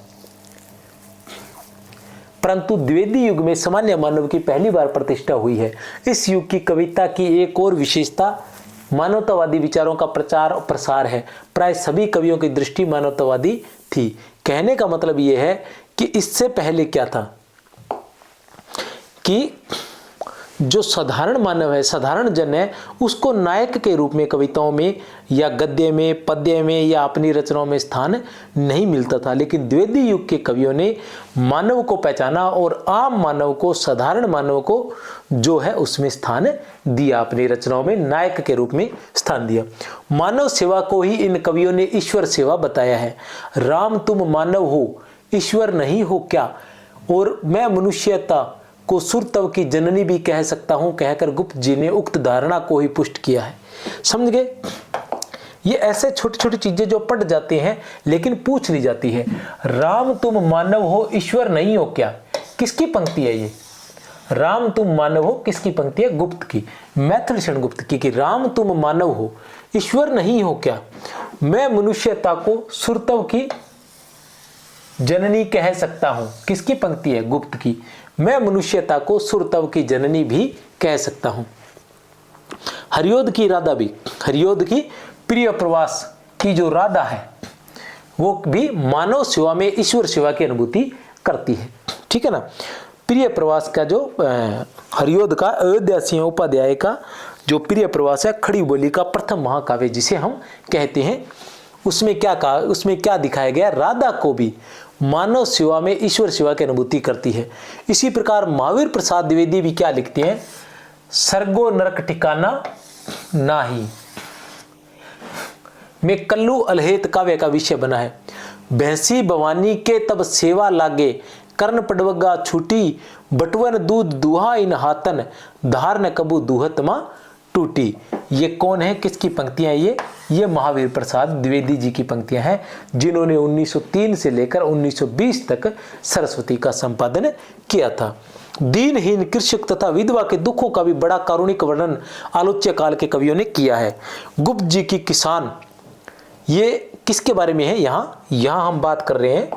A: परंतु द्विवेदी युग में सामान्य मानव की पहली बार प्रतिष्ठा हुई है। इस युग की कविता की एक और विशेषता मानवतावादी विचारों का प्रचार और प्रसार है। प्राय सभी कवियों की दृष्टि मानवतावादी थी। कहने का मतलब यह है कि इससे पहले क्या था कि जो साधारण मानव है, साधारण जन है, उसको नायक के रूप में कविताओं में या गद्य में, पद्य में या अपनी रचनाओं में स्थान नहीं मिलता था। लेकिन द्विवेदी युग के कवियों ने मानव को पहचाना और आम मानव को, साधारण मानव को जो है उसमें स्थान दिया, अपनी रचनाओं में नायक के रूप में स्थान दिया। मानव सेवा को ही इन कवियों ने ईश्वर सेवा बताया है। राम तुम मानव हो, ईश्वर नहीं हो क्या, और मैं मनुष्यता को सुरतव की जननी भी कह सकता हूं, कहकर गुप्त जी ने उक्त धारणा को ही पुष्ट किया है। समझ गए? ये ऐसे छोटी छोटी चीजें जो पढ़ जाते हैं लेकिन पूछ ली जाती है। राम तुम मानव हो, ईश्वर नहीं हो क्या, किसकी पंक्ति है ये? राम तुम मानव हो किसकी पंक्ति है? गुप्त की, मैथिलीशरण गुप्त की, कि राम तुम मानव हो, ईश्वर नहीं हो क्या, मैं मनुष्यता को सुरतव की जननी कह सकता हूं। किसकी पंक्ति है? गुप्त की। मैं मनुष्यता को सुरतव की जननी भी कह सकता हूं। हरियोध की राधा भी, हरियोध की प्रिय प्रवास की जो राधा है वो भी मानव सेवा में ईश्वर सेवा की अनुभूति करती है। ठीक है ना? प्रिय प्रवास का जो हरियोध का अयोध्या सिंह उपाध्याय का जो प्रिय प्रवास है, खड़ी बोली का प्रथम महाकाव्य जिसे हम कहते हैं, उसमें क्या कहा, उसमें क्या दिखाया गया? राधा को भी मानव सेवा में ईश्वर सेवा की अनुभूति करती है। इसी प्रकार महावीर प्रसाद द्विवेदी भी क्या लिखते हैं? सर्गो नरक ठिकाना नाही में कल्लू अलहेत काव्य का विषय बना है। भैंसी भवानी के तब सेवा लागे, कर्ण पडवगा छूटी, बटवन दूध दुहा इन हाथन, धार न कबू दूहत मां टूटी। ये कौन है, किसकी पंक्तियां? ये महावीर प्रसाद द्विवेदी जी की पंक्तियां हैं, जिन्होंने 1903 से लेकर 1920 तक सरस्वती का संपादन किया था। दीनहीन, कृषक तथा विधवा के दुखों का भी बड़ा कारुणिक वर्णन आलोच्य काल के कवियों ने किया है। गुप्त जी की किसान, ये किसके बारे में है? यहां हम बात कर रहे हैं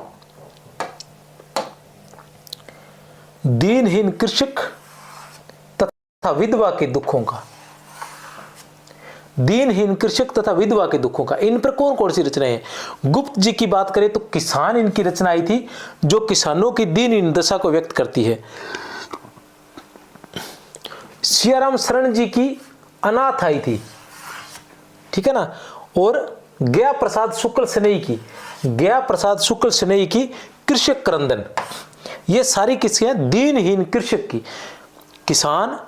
A: दीनहीन कृषक तथा विधवा के दुखों का। दीनहीन कृषक तथा विधवा के दुखों का, इन पर कौन कौन सी रचनाएं हैं? गुप्त जी की बात करें तो किसान इनकी रचना आई थी, जो किसानों की दीनहीन दशा को व्यक्त करती है। सियाराम शरण जी की अनाथ आई थी, ठीक है ना, और गया प्रसाद शुक्ल स्नेही की, गया प्रसाद शुक्ल स्नेही की कृषक क्रंदन, ये सारी किसकी है? दीनहीन कृषक की। किसान,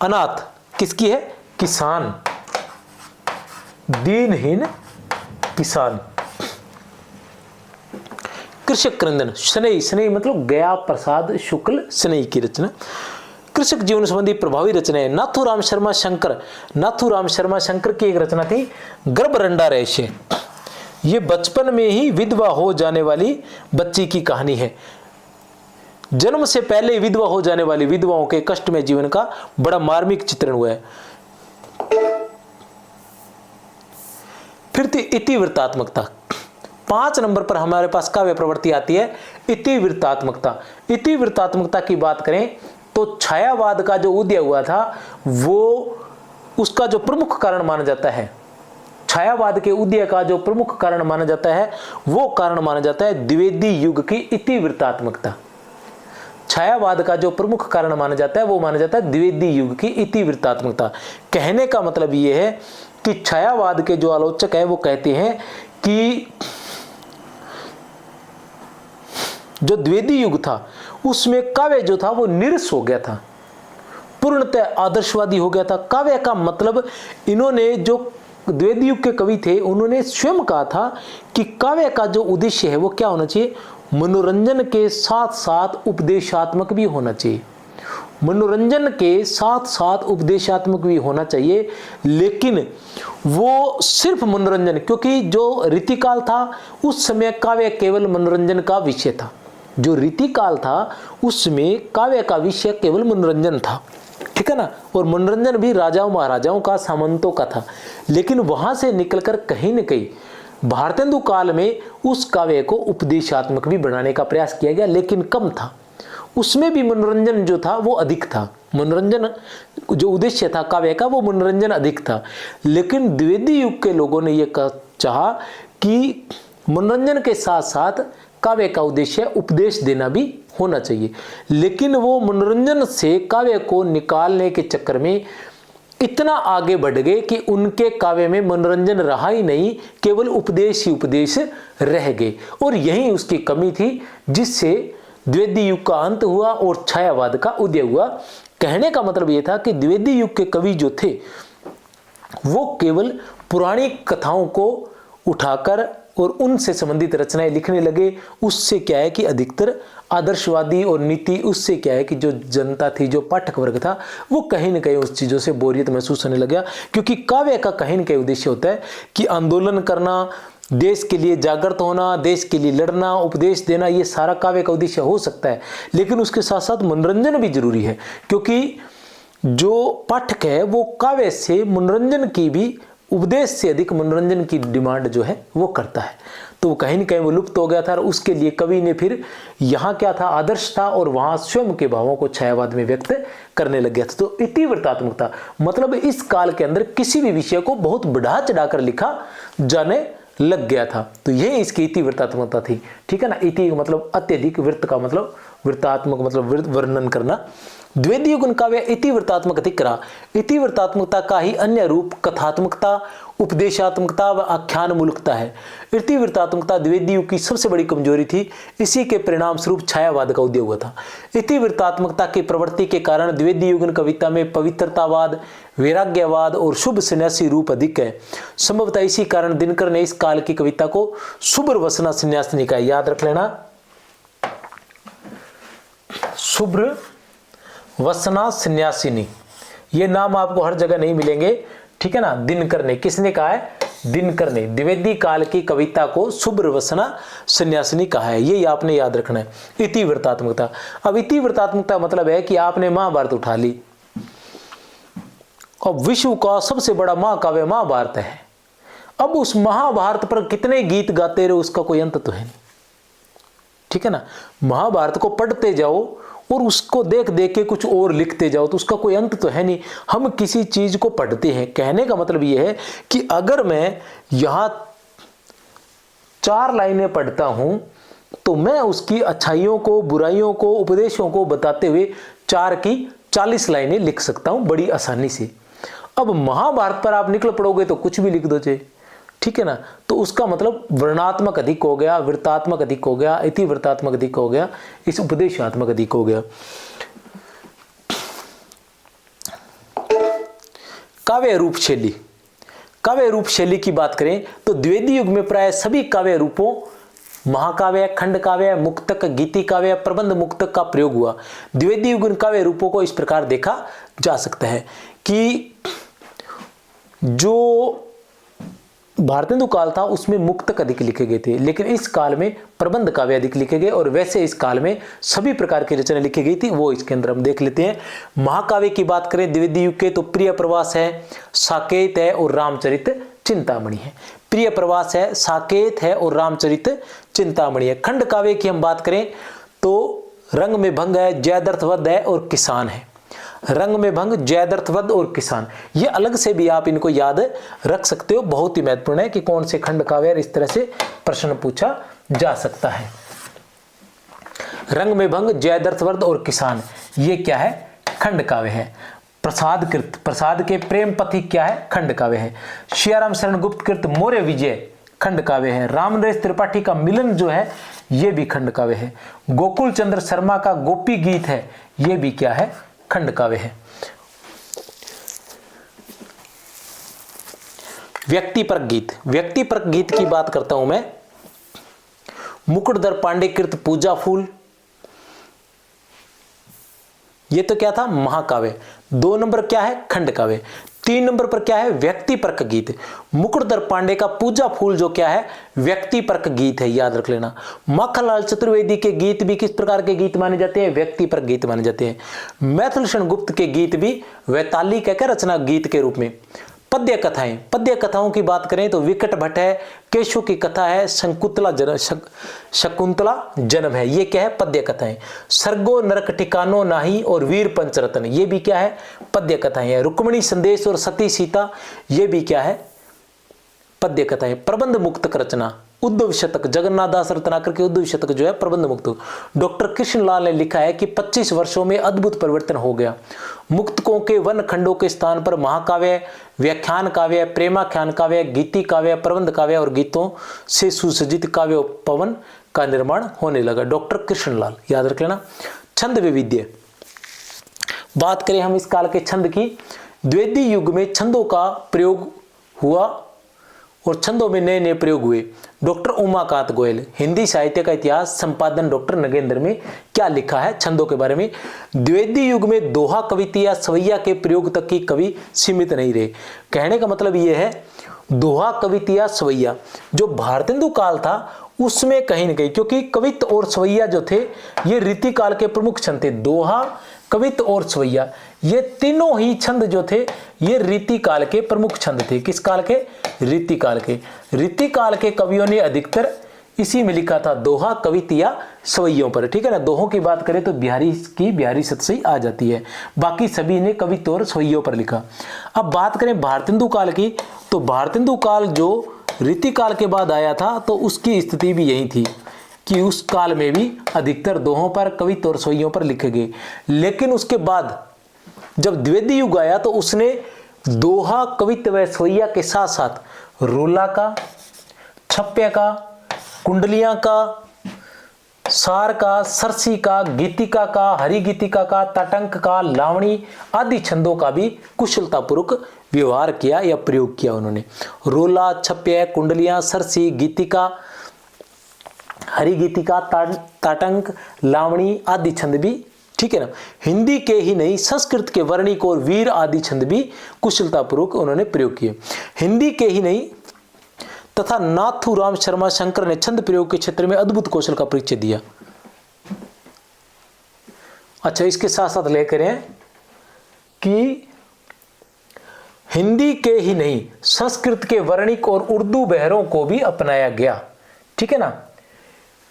A: अनाथ किसकी है? किसान, दीनहीन किसान, कृषक क्रंदन, स्नेही, स्नेही मतलब गया प्रसाद शुक्ल स्नेही की रचना। कृषक जीवन संबंधी प्रभावी रचनाएं, नाथूराम शर्मा शंकर, नाथूराम शर्मा शंकर की एक रचना थी गर्भरंडा रहस्य। ये बचपन में ही विधवा हो जाने वाली बच्ची की कहानी है। जन्म से पहले विधवा हो जाने वाली विधवाओं के कष्टमय जीवन का बड़ा मार्मिक चित्रण हुआ है। फिर थी इतिवृत्तात्मकता। 5 नंबर पर हमारे पास काव्य प्रवृत्ति आती है इतिवृत्तात्मकता। इतिवृत्तात्मकता की बात करें तो छायावाद का जो उदय हुआ था वो उसका जो प्रमुख कारण माना जाता है, छायावाद के उदय का जो प्रमुख कारण माना जाता है वो कारण माना जाता है द्विवेदी युग की इतिवृत्तात्मकता। छायावाद का जो प्रमुख कारण माना जाता है वो माना जाता है द्विवेदी युग की इतिवृत्तात्मकता। कहने का मतलब ये है कि छायावाद के जो आलोचक है वो कहते हैं कि जो द्विवेदी युग था उसमें काव्य जो था वो निरस हो गया था, पूर्णतः आदर्शवादी हो गया था। काव्य का मतलब, इन्होंने जो द्विवेदी युग के कवि थे उन्होंने स्वयं कहा था कि काव्य का जो उद्देश्य है वो क्या होना चाहिए? मनोरंजन के साथ साथ उपदेशात्मक भी होना चाहिए। मनोरंजन के साथ साथ उपदेशात्मक भी होना चाहिए, लेकिन वो सिर्फ मनोरंजन, क्योंकि जो रीतिकाल था उस समय काव्य केवल मनोरंजन का विषय था। जो रीतिकाल था उसमें काव्य का विषय केवल मनोरंजन था। ठीक है ना। और मनोरंजन भी राजाओं महाराजाओं का, सामंतों का था। लेकिन वहां से निकलकर कहीं न कहीं भारतेंदु काल में उस काव्य को उपदेशात्मक भी बनाने का प्रयास किया गया, लेकिन कम था। उसमें भी मनोरंजन जो था वो अधिक था। मनोरंजन जो उद्देश्य था काव्य का, वो मनोरंजन अधिक था। लेकिन द्विवेदी युग के लोगों ने यह चाहा कि मनोरंजन के साथ साथ काव्य का उद्देश्य उपदेश देना भी होना चाहिए। लेकिन वो मनोरंजन से काव्य को निकालने के चक्कर में इतना आगे बढ़ गए कि उनके काव्य में मनोरंजन रहा ही नहीं, केवल उपदेश ही उपदेश रह गए। और यही उसकी कमी थी, जिससे द्विवेदी युग का अंत हुआ और छायावाद का उदय हुआ। कहने का मतलब यह था कि द्विवेदी युग के कवि जो थे वो केवल पुरानी कथाओं को उठाकर और उनसे संबंधित रचनाएं लिखने लगे। उससे क्या है कि अधिकतर आदर्शवादी और नीति, उससे क्या है कि जो जनता थी, जो पाठक वर्ग था, वो कहीं न कहीं उस चीज़ों से बोरियत महसूस होने लगा। क्योंकि काव्य का कहीं न कहीं उद्देश्य होता है कि आंदोलन करना, देश के लिए जागृत होना, देश के लिए लड़ना, उपदेश देना, ये सारा काव्य का उद्देश्य हो सकता है। लेकिन उसके साथ साथ मनोरंजन भी जरूरी है, क्योंकि जो पाठक है वो काव्य से मनोरंजन की भी, उपदेश से अधिक मनोरंजन की डिमांड जो है वो करता है। तो कहीं न कहीं वो लुप्त हो गया था। और उसके लिए कवि ने फिर यहाँ क्या था, आदर्श था, और वहाँ स्वयं के भावों को छायावाद में व्यक्त करने लग गया था। तो इतिवृत्तात्मकता मतलब इस काल के अंदर किसी भी विषय को बहुत बढ़ा चढ़ाकर लिखा जाने लग गया था। तो ये इसकी इतिवृत्तात्मकता थी। ठीक है ना। इति का मतलब अत्यधिक, वृत्त का मतलब वृत्तात्मक मतलब वर्णन करना। द्विवेदी युग काव्य इतिवृत्तात्मक अधिक रहा। इतिवृत्तात्मकता का ही अन्य रूप कथात्मकता, उपदेशात्मकता व आख्यान मूलकता है। इतिवृत्तात्मकता द्विवेदी युग की सबसे बड़ी कमजोरी थी। इसी के परिणाम स्वरूप छायावाद का उदय हुआ था। इतिवृत्तात्मकता की प्रवृत्ति के कारण द्विवेदी युग कविता में पवित्रतावाद, वैराग्यवाद और शुभ सन्यासी रूप अधिक है। संभवतः इसी कारण दिनकर ने इस काल की कविता को शुभ्र वसना सन्यासिनी का, याद रख लेना, शुभ्र वसना सन्यासिनी, ये नाम आपको हर जगह नहीं मिलेंगे। ठीक है ना। दिनकर ने, किसने कहा है? दिनकर ने द्विवेदी काल की कविता को शुभ्र वसना सन्यासिनी कहा है। ये आपने याद रखना है। इतिवृत्तात्मकता। अब इतिवृत्तात्मकता मतलब है कि आपने महाभारत उठा ली, और विश्व का सबसे बड़ा महाकाव्य महाभारत है। अब उस महाभारत पर कितने गीत गाते रहे, उसका कोई अंत तो है नहीं। ठीक है ना। महाभारत को पढ़ते जाओ और उसको देख देख के कुछ और लिखते जाओ, तो उसका कोई अंत तो है नहीं। हम किसी चीज को पढ़ते हैं, कहने का मतलब यह है कि अगर मैं यहां 4 लाइनें पढ़ता हूं, तो मैं उसकी अच्छाइयों को, बुराइयों को, उपदेशों को बताते हुए 4 की 40 लाइनें लिख सकता हूं बड़ी आसानी से। अब महाभारत पर आप निकल पड़ोगे तो कुछ भी लिख दो चाहिए। ठीक है ना। तो उसका मतलब वर्णात्मक अधिक हो गया, वृत्तात्मक अधिक हो गया, इतिवृत्तात्मक अधिक हो गया, इस उपदेशात्मक अधिक हो गया। काव्य रूप शैली। काव्य रूप शैली की बात करें तो द्विवेदी युग में प्राय सभी काव्य रूपों, महाकाव्य, खंड काव्य, मुक्तक, गीति काव्य, प्रबंध मुक्तक का प्रयोग हुआ। द्विवेदी युग काव्य रूपों को इस प्रकार देखा जा सकता है कि जो भारतेंदु काल था उसमें मुक्तक अधिक लिखे गए थे, लेकिन इस काल में प्रबंध काव्य अधिक लिखे गए। और वैसे इस काल में सभी प्रकार की रचना लिखी गई थी, वो इसके अंदर हम देख लेते हैं। महाकाव्य की बात करें द्विवेदी युग के, तो प्रिय प्रवास है, साकेत है और रामचरित चिंतामणि है। प्रिय प्रवास है, साकेत है और रामचरित चिंतामणि है। खंड काव्य की हम बात करें तो रंग में भंग है, जयद्रथवध है और किसान है। रंग में भंग, जयद्रथवध और किसान, ये अलग से भी आप इनको याद रख सकते हो। बहुत ही महत्वपूर्ण है कि कौन से खंड काव्य, इस तरह से प्रश्न पूछा जा सकता है। रंग में भंग, जयद्रथवध और किसान, ये क्या है? खंड काव्य है। प्रसाद कृत, प्रसाद के प्रेम पथी क्या है? खंड काव्य है। सियाराम शरण गुप्त कृत मौर्य विजय खंड काव्य है। राम नरेश त्रिपाठी का मिलन जो है ये भी खंड काव्य है। गोकुल चंद्र शर्मा का गोपी गीत है, ये भी क्या है? खंड काव्य है। व्यक्तिपरक गीत। व्यक्तिपरक गीत की बात करता हूं मैं। मुकुटधर पांडे कृत पूजा फूल, ये तो क्या था? महाकाव्य। 2 नंबर क्या है? खंड काव्य। 3 नंबर पर क्या है, व्यक्तिपरक गीत। मुकुटधर पांडे का पूजा फूल जो क्या है, व्यक्तिपरक गीत है, याद रख लेना। माखनलाल चतुर्वेदी के गीत भी किस प्रकार के गीत माने जाते हैं, व्यक्तिपरक गीत माने जाते हैं। मैथिलशरण गुप्त के गीत भी वैताली कहकर रचना गीत के रूप में। पद्य कथाएं, पद्य कथाओं की बात करें तो विकट भट्ट है, केशव की कथा है, शकुंतला जन्म है, ये क्या है, पद्य कथाएं। सर्गो नरक ठिकानो नाही और वीर पंचरत्न, ये भी क्या है, पद्य कथाएं है। रुक्मिणी संदेश और सती सीता, ये भी क्या है, पद्य कथाएं। प्रबंध मुक्तक रचना, उद्धव शतक, जगन्नाथ दास रत्नाकर के उद्धव शतक जो है प्रबंध मुक्तक। डॉक्टर कृष्णलाल ने लिखा है कि 25 वर्षों में अद्भुत परिवर्तन हो गया। मुक्तकों के वन खंडों के स्थान पर महाकाव्य, व्याख्यान काव्य, प्रेमाख्यान काव्य, गीति काव्य, प्रबंध काव्य और गीतों से सुसज्जित काव्य पवन का निर्माण होने लगा। डॉक्टर कृष्णलाल, याद रख लेना। छंद वैविध्य, बात करें हम इस काल के छंद की, द्विवेदी युग में छंदों का प्रयोग हुआ और छंदों में नए नए प्रयोग हुए। डॉक्टर उमाकांत गोयल, हिंदी साहित्य का इतिहास, संपादन डॉक्टर नगेंद्र, में क्या लिखा है छंदों के बारे में। द्विवेदी युग में दोहा, कविता या सवैया के प्रयोग तक की कवि सीमित नहीं रहे। कहने का मतलब यह है, दोहा, कविता या सवैया जो भारतेंदु काल था उसमें कहीं न कहीं, क्योंकि कवित और सवैया जो थे ये रीति काल के प्रमुख छंद थे। दोहा, कवित और सवैया, ये तीनों ही छंद जो थे ये रीति काल के प्रमुख छंद थे। किस काल के, रीति काल के। रीति काल के कवियों ने अधिकतर इसी में लिखा था, दोहा, कविता या सवैयों पर, ठीक है ना। दोहों की बात करें तो बिहारी सतसई आ जाती है, बाकी सभी ने कविता और सवैयों पर लिखा। अब बात करें भारतेंदु काल की, तो भारतेंदु काल जो रीति काल के बाद आया था तो उसकी स्थिति भी यही थी कि उस काल में भी अधिकतर दोहों पर, कविता और सवैयों पर लिखे गए। लेकिन उसके बाद जब द्विवेदी युग आया तो उसने दोहा, कविता व सवैया के साथ साथ रोला का, छप्य का, कुंडलियां का, सार का, सरसी का, गीतिका का, हरिगीतिका का, ताटंक का, लावणी आदि छंदों का भी कुशलतापूर्वक व्यवहार किया या प्रयोग किया उन्होंने। रोला, छप्य, कुंडलियां, सरसी, गीतिका, हरिगीतिका, ताटंक, लावणी आदि छंद भी, ठीक है ना। हिंदी के ही नहीं, संस्कृत के वर्णिक और वीर आदि छंद भी कुशलतापूर्वक उन्होंने प्रयोग किए। हिंदी के ही नहीं तथा नाथूराम शर्मा शंकर ने छंद प्रयोग के क्षेत्र में अद्भुत कौशल का परिचय दिया। अच्छा, इसके साथ साथ लेकर हैं कि हिंदी के ही नहीं, संस्कृत के वर्णिक और उर्दू बहरों को भी अपनाया गया, ठीक है ना।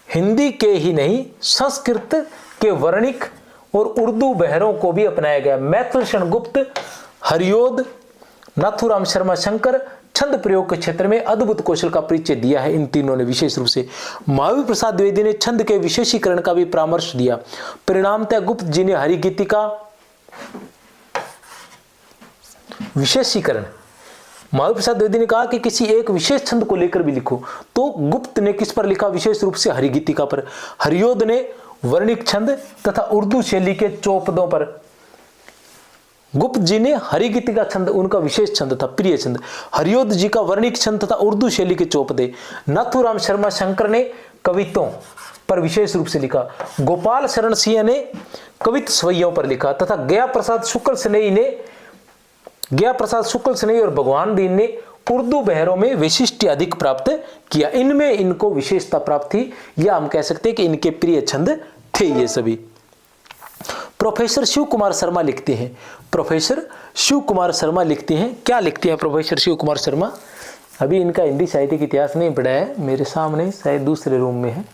A: हिंदी के ही नहीं, संस्कृत के वर्णिक और उर्दू बहरों को भी अपनाया गया। मैथिलशरण गुप्त, हरियोद, नाथूराम शर्मा शंकर छंद प्रयोग के क्षेत्र में अद्भुत कौशल का परिचय दिया है इन तीनों ने विशेष रूप से। महावीर प्रसाद द्विवेदी ने छंद के विशेषीकरण का भी परामर्श दिया। परिणामतः गुप्त जी ने हरिगीतिका विशेषीकरण, महावीर प्रसाद द्विवेदी ने कहा कि किसी एक विशेष छंद को लेकर भी लिखो, तो गुप्त ने किस पर लिखा, विशेष रूप से हरिगीतिका पर। हरियोद ने वर्णिक छंद तथा उर्दू शैली के चौपदों पर। गुप्त जी ने हरिगीतिका छंद उनका विशेष छंद था, प्रिय छंद। हरियोद जी का वर्णिक छंद तथा उर्दू शैली के चौपदे। नाथूराम शर्मा शंकर ने कविताओं पर विशेष रूप से लिखा। गोपाल शरण सिंह ने कवित सवैयों पर लिखा तथा गया प्रसाद शुक्ल स्नेही और भगवान दीन ने उर्दू बहरों में विशिष्ट अधिक प्राप्त किया। इनमें इनको विशेषता प्राप्त थी, या हम कह सकते हैं कि इनके प्रिय छंद थे ये सभी। प्रोफेसर शिव कुमार शर्मा लिखते हैं, प्रोफेसर शिव कुमार शर्मा लिखते हैं, क्या लिखते हैं प्रोफेसर शिव कुमार शर्मा। अभी इनका हिंदी साहित्य का इतिहास नहीं पढ़ा है, मेरे सामने शायद दूसरे रूम में है।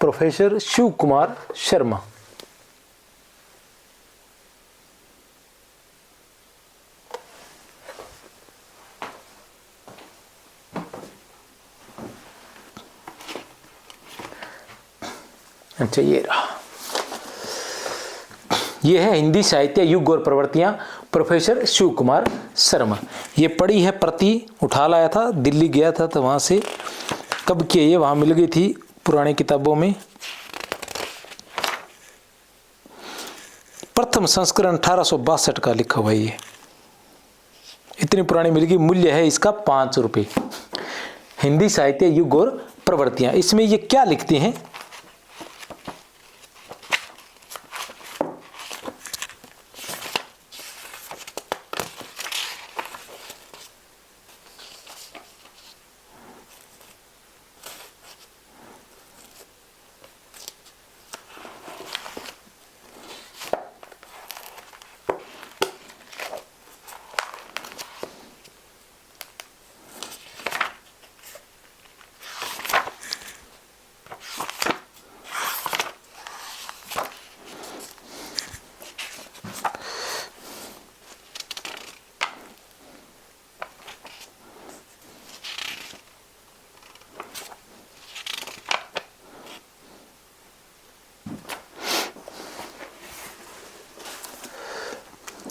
A: प्रोफेसर शिव कुमार शर्मा। अच्छा, ये रहा, ये है हिंदी साहित्य युग और प्रवृत्तियां। प्रोफेसर शिव कुमार शर्मा। ये पढ़ी है, प्रति उठा लाया था, दिल्ली गया था तो वहाँ से कब की ये वहाँ मिल गई थी पुरानी किताबों में। प्रथम संस्करण 1862 का लिखा हुआ ये, इतनी पुरानी मिल गई। मूल्य है इसका 5 रुपये। हिंदी साहित्य युग और प्रवृत्तियां, इसमें ये क्या लिखते हैं?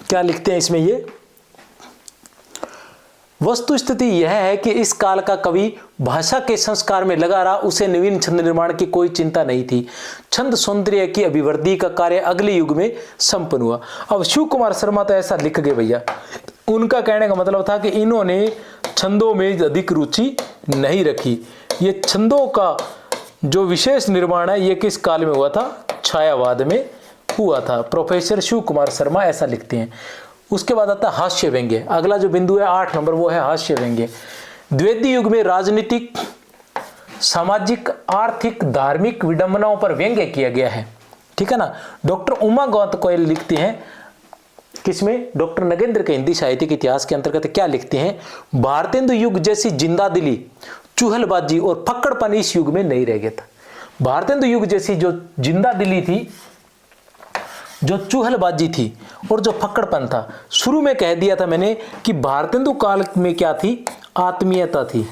A: क्या लिखते हैं इसमें? ये वस्तु स्थिति यह है कि इस काल का कवि भाषा के संस्कार में लगा रहा, उसे नवीन छंद निर्माण की कोई चिंता नहीं थी। छंद सौंदर्य की अभिवृद्धि का कार्य अगले युग में संपन्न हुआ। अब शिव कुमार शर्मा तो ऐसा लिख गए भैया, उनका कहने का मतलब था कि इन्होंने छंदों में अधिक रुचि नहीं रखी। ये छंदों का जो विशेष निर्माण है ये किस काल में हुआ था? छायावाद में हुआ था। प्रोफेसर शिव कुमार शर्मा ऐसा लिखते हैं। उसके बाद आता है हास्य व्यंग्य। अगला जो बिंदु है 8 नंबर, वो है हास्य व्यंग्य। द्विवेदी युग में राजनीतिक, सामाजिक, आर्थिक, धार्मिक विडंबनाओं पर व्यंग्य किया गया है, ठीक है ना। डॉक्टर उमा गौत कोयल लिखते हैं, किसमें? डॉक्टर नगेंद्र के हिंदी साहित्य के इतिहास के अंतर्गत क्या लिखते हैं? भारतेंदु युग जैसी जिंदादिली, चुहलबाजी और फक्कड़पन इस युग में नहीं रह गया था। भारतेंदु युग जैसी जो जिंदादिली थी, जो चूहलबाजी थी और जो फक्कड़पन था, शुरू में कह दिया था मैंने कि भारतेंदु काल में क्या थी? आत्मीयता थी।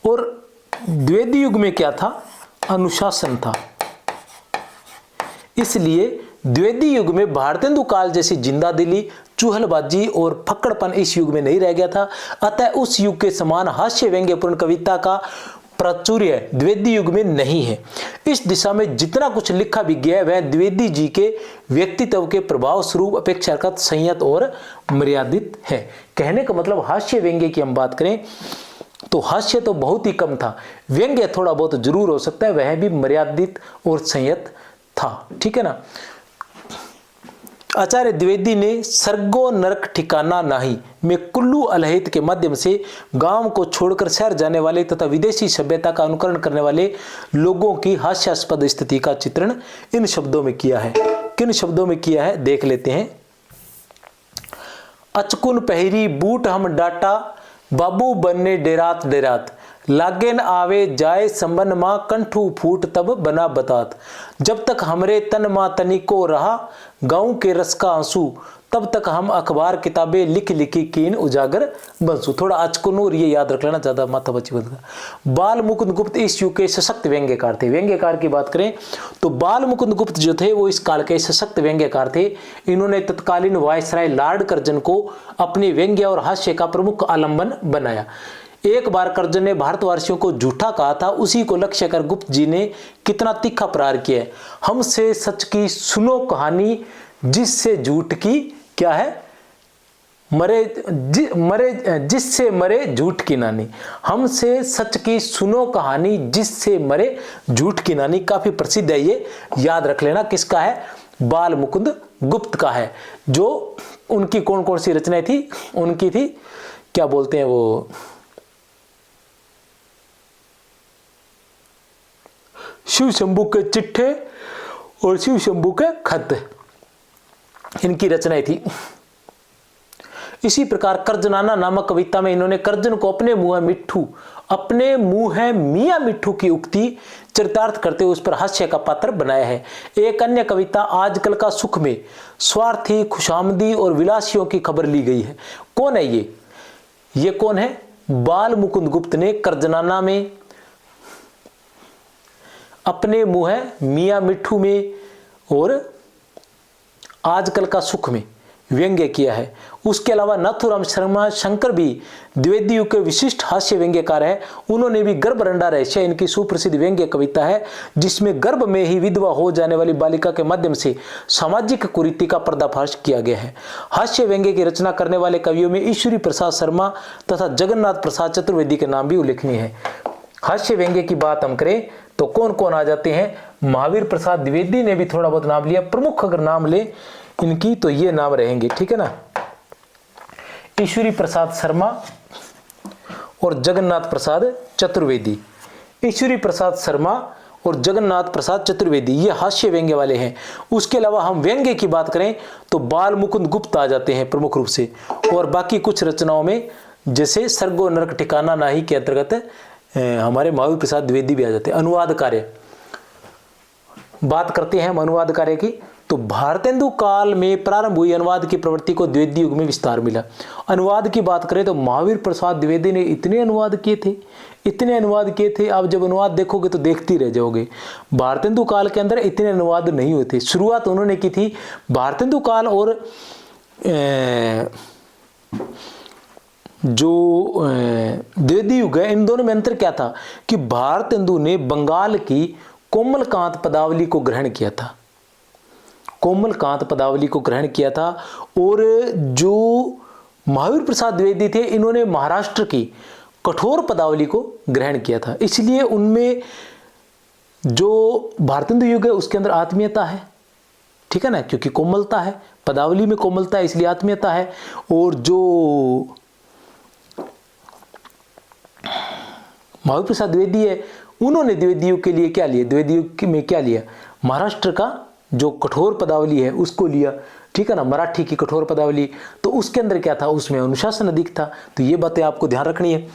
A: और द्विवेदी युग में क्या था? अनुशासन था। इसलिए द्विवेदी युग में भारतेंदु काल जैसी जिंदादिली, चूहलबाजी और फक्कड़पन इस युग में नहीं रह गया था। अतः उस युग के समान हास्य व्यंग्यपूर्ण कविता का प्राचुर्य द्विवेदी युग में नहीं है। इस दिशा में जितना कुछ लिखा भी गया है वह द्विवेदी जी के व्यक्तित्व के प्रभाव स्वरूप अपेक्षाकृत संयत और मर्यादित है। कहने का मतलब हास्य व्यंग्य की हम बात करें तो हास्य तो बहुत ही कम था, व्यंग्य थोड़ा बहुत जरूर हो सकता है, वह भी मर्यादित और संयत था, ठीक है ना। आचार्य द्विवेदी ने सर्गो नरक ठिकाना नाही में कुल्लू अलहित के माध्यम से गांव को छोड़कर शहर जाने वाले तथा विदेशी सभ्यता का अनुकरण करने वाले लोगों की हास्यास्पद स्थिति का चित्रण इन शब्दों में किया है। किन शब्दों में किया है देख लेते हैं। अचकुन पहरी बूट हम डाटा, बाबू बनने डेरात डेरात, लागेन आवे जाए संबन माँ कंठू फूट तब बना बतात, जब तक हमरे तन माँ तनिको रहा गाँव के रस का आंसू, तब तक हम अखबार किताबें लिख लिखी कीन उजागर बंसू। थोड़ा अचकुन और ये याद रख लेना, ज्यादा माथा बची बंद। बाल मुकुंद गुप्त इस युग के सशक्त व्यंग्यकार थे। व्यंग्यकार की बात करें तो बाल मुकुंद गुप्त जो थे वो इस काल के सशक्त व्यंग्यकार थे। इन्होंने तत्कालीन वायसराय लॉर्ड कर्जन को अपने व्यंग्य और हास्य का प्रमुख आलंबन बनाया। एक बार कर्जन ने भारतवासियों को झूठा कहा था, उसी को लक्ष्य कर गुप्त जी ने कितना तीखा प्रहार किया है। हमसे सच की सुनो कहानी, जिससे झूठ की क्या है जिससे मरे झूठ की नानी। हमसे सच की सुनो कहानी, जिससे मरे झूठ की नानी काफी प्रसिद्ध है, ये याद रख लेना। किसका है? बाल मुकुंद गुप्त का है। जो उनकी कौन कौन सी रचनाएं थी? उनकी थी क्या बोलते हैं वो, शिव शंभू के चिट्ठे और शिव शंभू के खत, इनकी रचनाएं थी। इसी प्रकार कर्जनाना नामक कविता में इन्होंने कर्जन को अपने मुंह है मियां मिट्ठू की उक्ति चरितार्थ करते हुए उस पर हास्य का पात्र बनाया है। एक अन्य कविता आजकल का सुख में स्वार्थी, खुशामदी और विलासियों की खबर ली गई है। कौन है ये कौन है? बाल मुकुंद गुप्त ने कर्जनाना में अपने मुंह है मियां मिट्ठू में और आजकल का सुख में व्यंग्य किया है। उसके अलावा नाथुराम शर्मा शंकर भी द्विवेदी युग के विशिष्ट हास्य व्यंग्यकार है। उन्होंने भी गर्भरंडा रहस्य इनकी सुप्रसिद्ध व्यंग्य कविता है, जिसमें गर्भ में ही विधवा हो जाने वाली बालिका के माध्यम से सामाजिक कुरीति का पर्दाफाश किया गया है। हास्य व्यंग्य की रचना करने वाले कवियों में ईश्वरी प्रसाद शर्मा तथा जगन्नाथ प्रसाद चतुर्वेदी के नाम भी उल्लेखनीय है। हास्य व्यंग्य की बात हम करें तो कौन कौन आ जाते हैं? महावीर प्रसाद द्विवेदी ने भी थोड़ा बहुत नाम लिया। प्रमुख अगर नाम ले इनकी तो ये नाम रहेंगे, ठीक है ना, ईश्वरी प्रसाद शर्मा और जगन्नाथ प्रसाद चतुर्वेदी। ईश्वरी प्रसाद शर्मा और जगन्नाथ प्रसाद चतुर्वेदी ये हास्य व्यंग्य वाले हैं। उसके अलावा हम व्यंग्य की बात करें तो बाल मुकुंद गुप्त आ जाते हैं प्रमुख रूप से, और बाकी कुछ रचनाओं में जैसे सर्गो नरक ठिकाना नाही के अंतर्गत हमारे महावीर प्रसाद द्विवेदी भी आ जाते हैं। अनुवाद कार्य बात करते हैं हम अनुवाद कार्य की, तो भारतेंदु काल में प्रारंभ हुई अनुवाद की प्रवृत्ति को द्विवेदी युग में विस्तार मिला। अनुवाद की बात करें तो महावीर प्रसाद द्विवेदी ने इतने अनुवाद किए थे, आप जब अनुवाद देखोगे तो देखते ही रह जाओगे। भारतेंदु काल के अंदर इतने अनुवाद नहीं हुए थे। शुरुआत उन्होंने की थी भारतेंदु काल और जो द्विवेदी युग है, इन दोनों में अंतर क्या था कि भारतेंदु ने बंगाल की कोमलकांत पदावली को ग्रहण किया था, और जो महावीर प्रसाद द्विवेदी थे इन्होंने महाराष्ट्र की कठोर पदावली को ग्रहण किया था। इसलिए उनमें जो भारतेंदु युग है उसके अंदर आत्मीयता है, ठीक है ना, क्योंकि कोमलता है, पदावली में कोमलता है इसलिए आत्मीयता है। और जो महावीर प्रसाद द्विवेदी है उन्होंने द्विवेदी युग के लिए क्या लिया, द्विवेदी युग में क्या लिया, महाराष्ट्र का जो कठोर पदावली है उसको लिया, ठीक है ना, मराठी की कठोर पदावली। तो उसके अंदर क्या था, उसमें अनुशासन अधिक था। तो ये बातें आपको ध्यान रखनी है।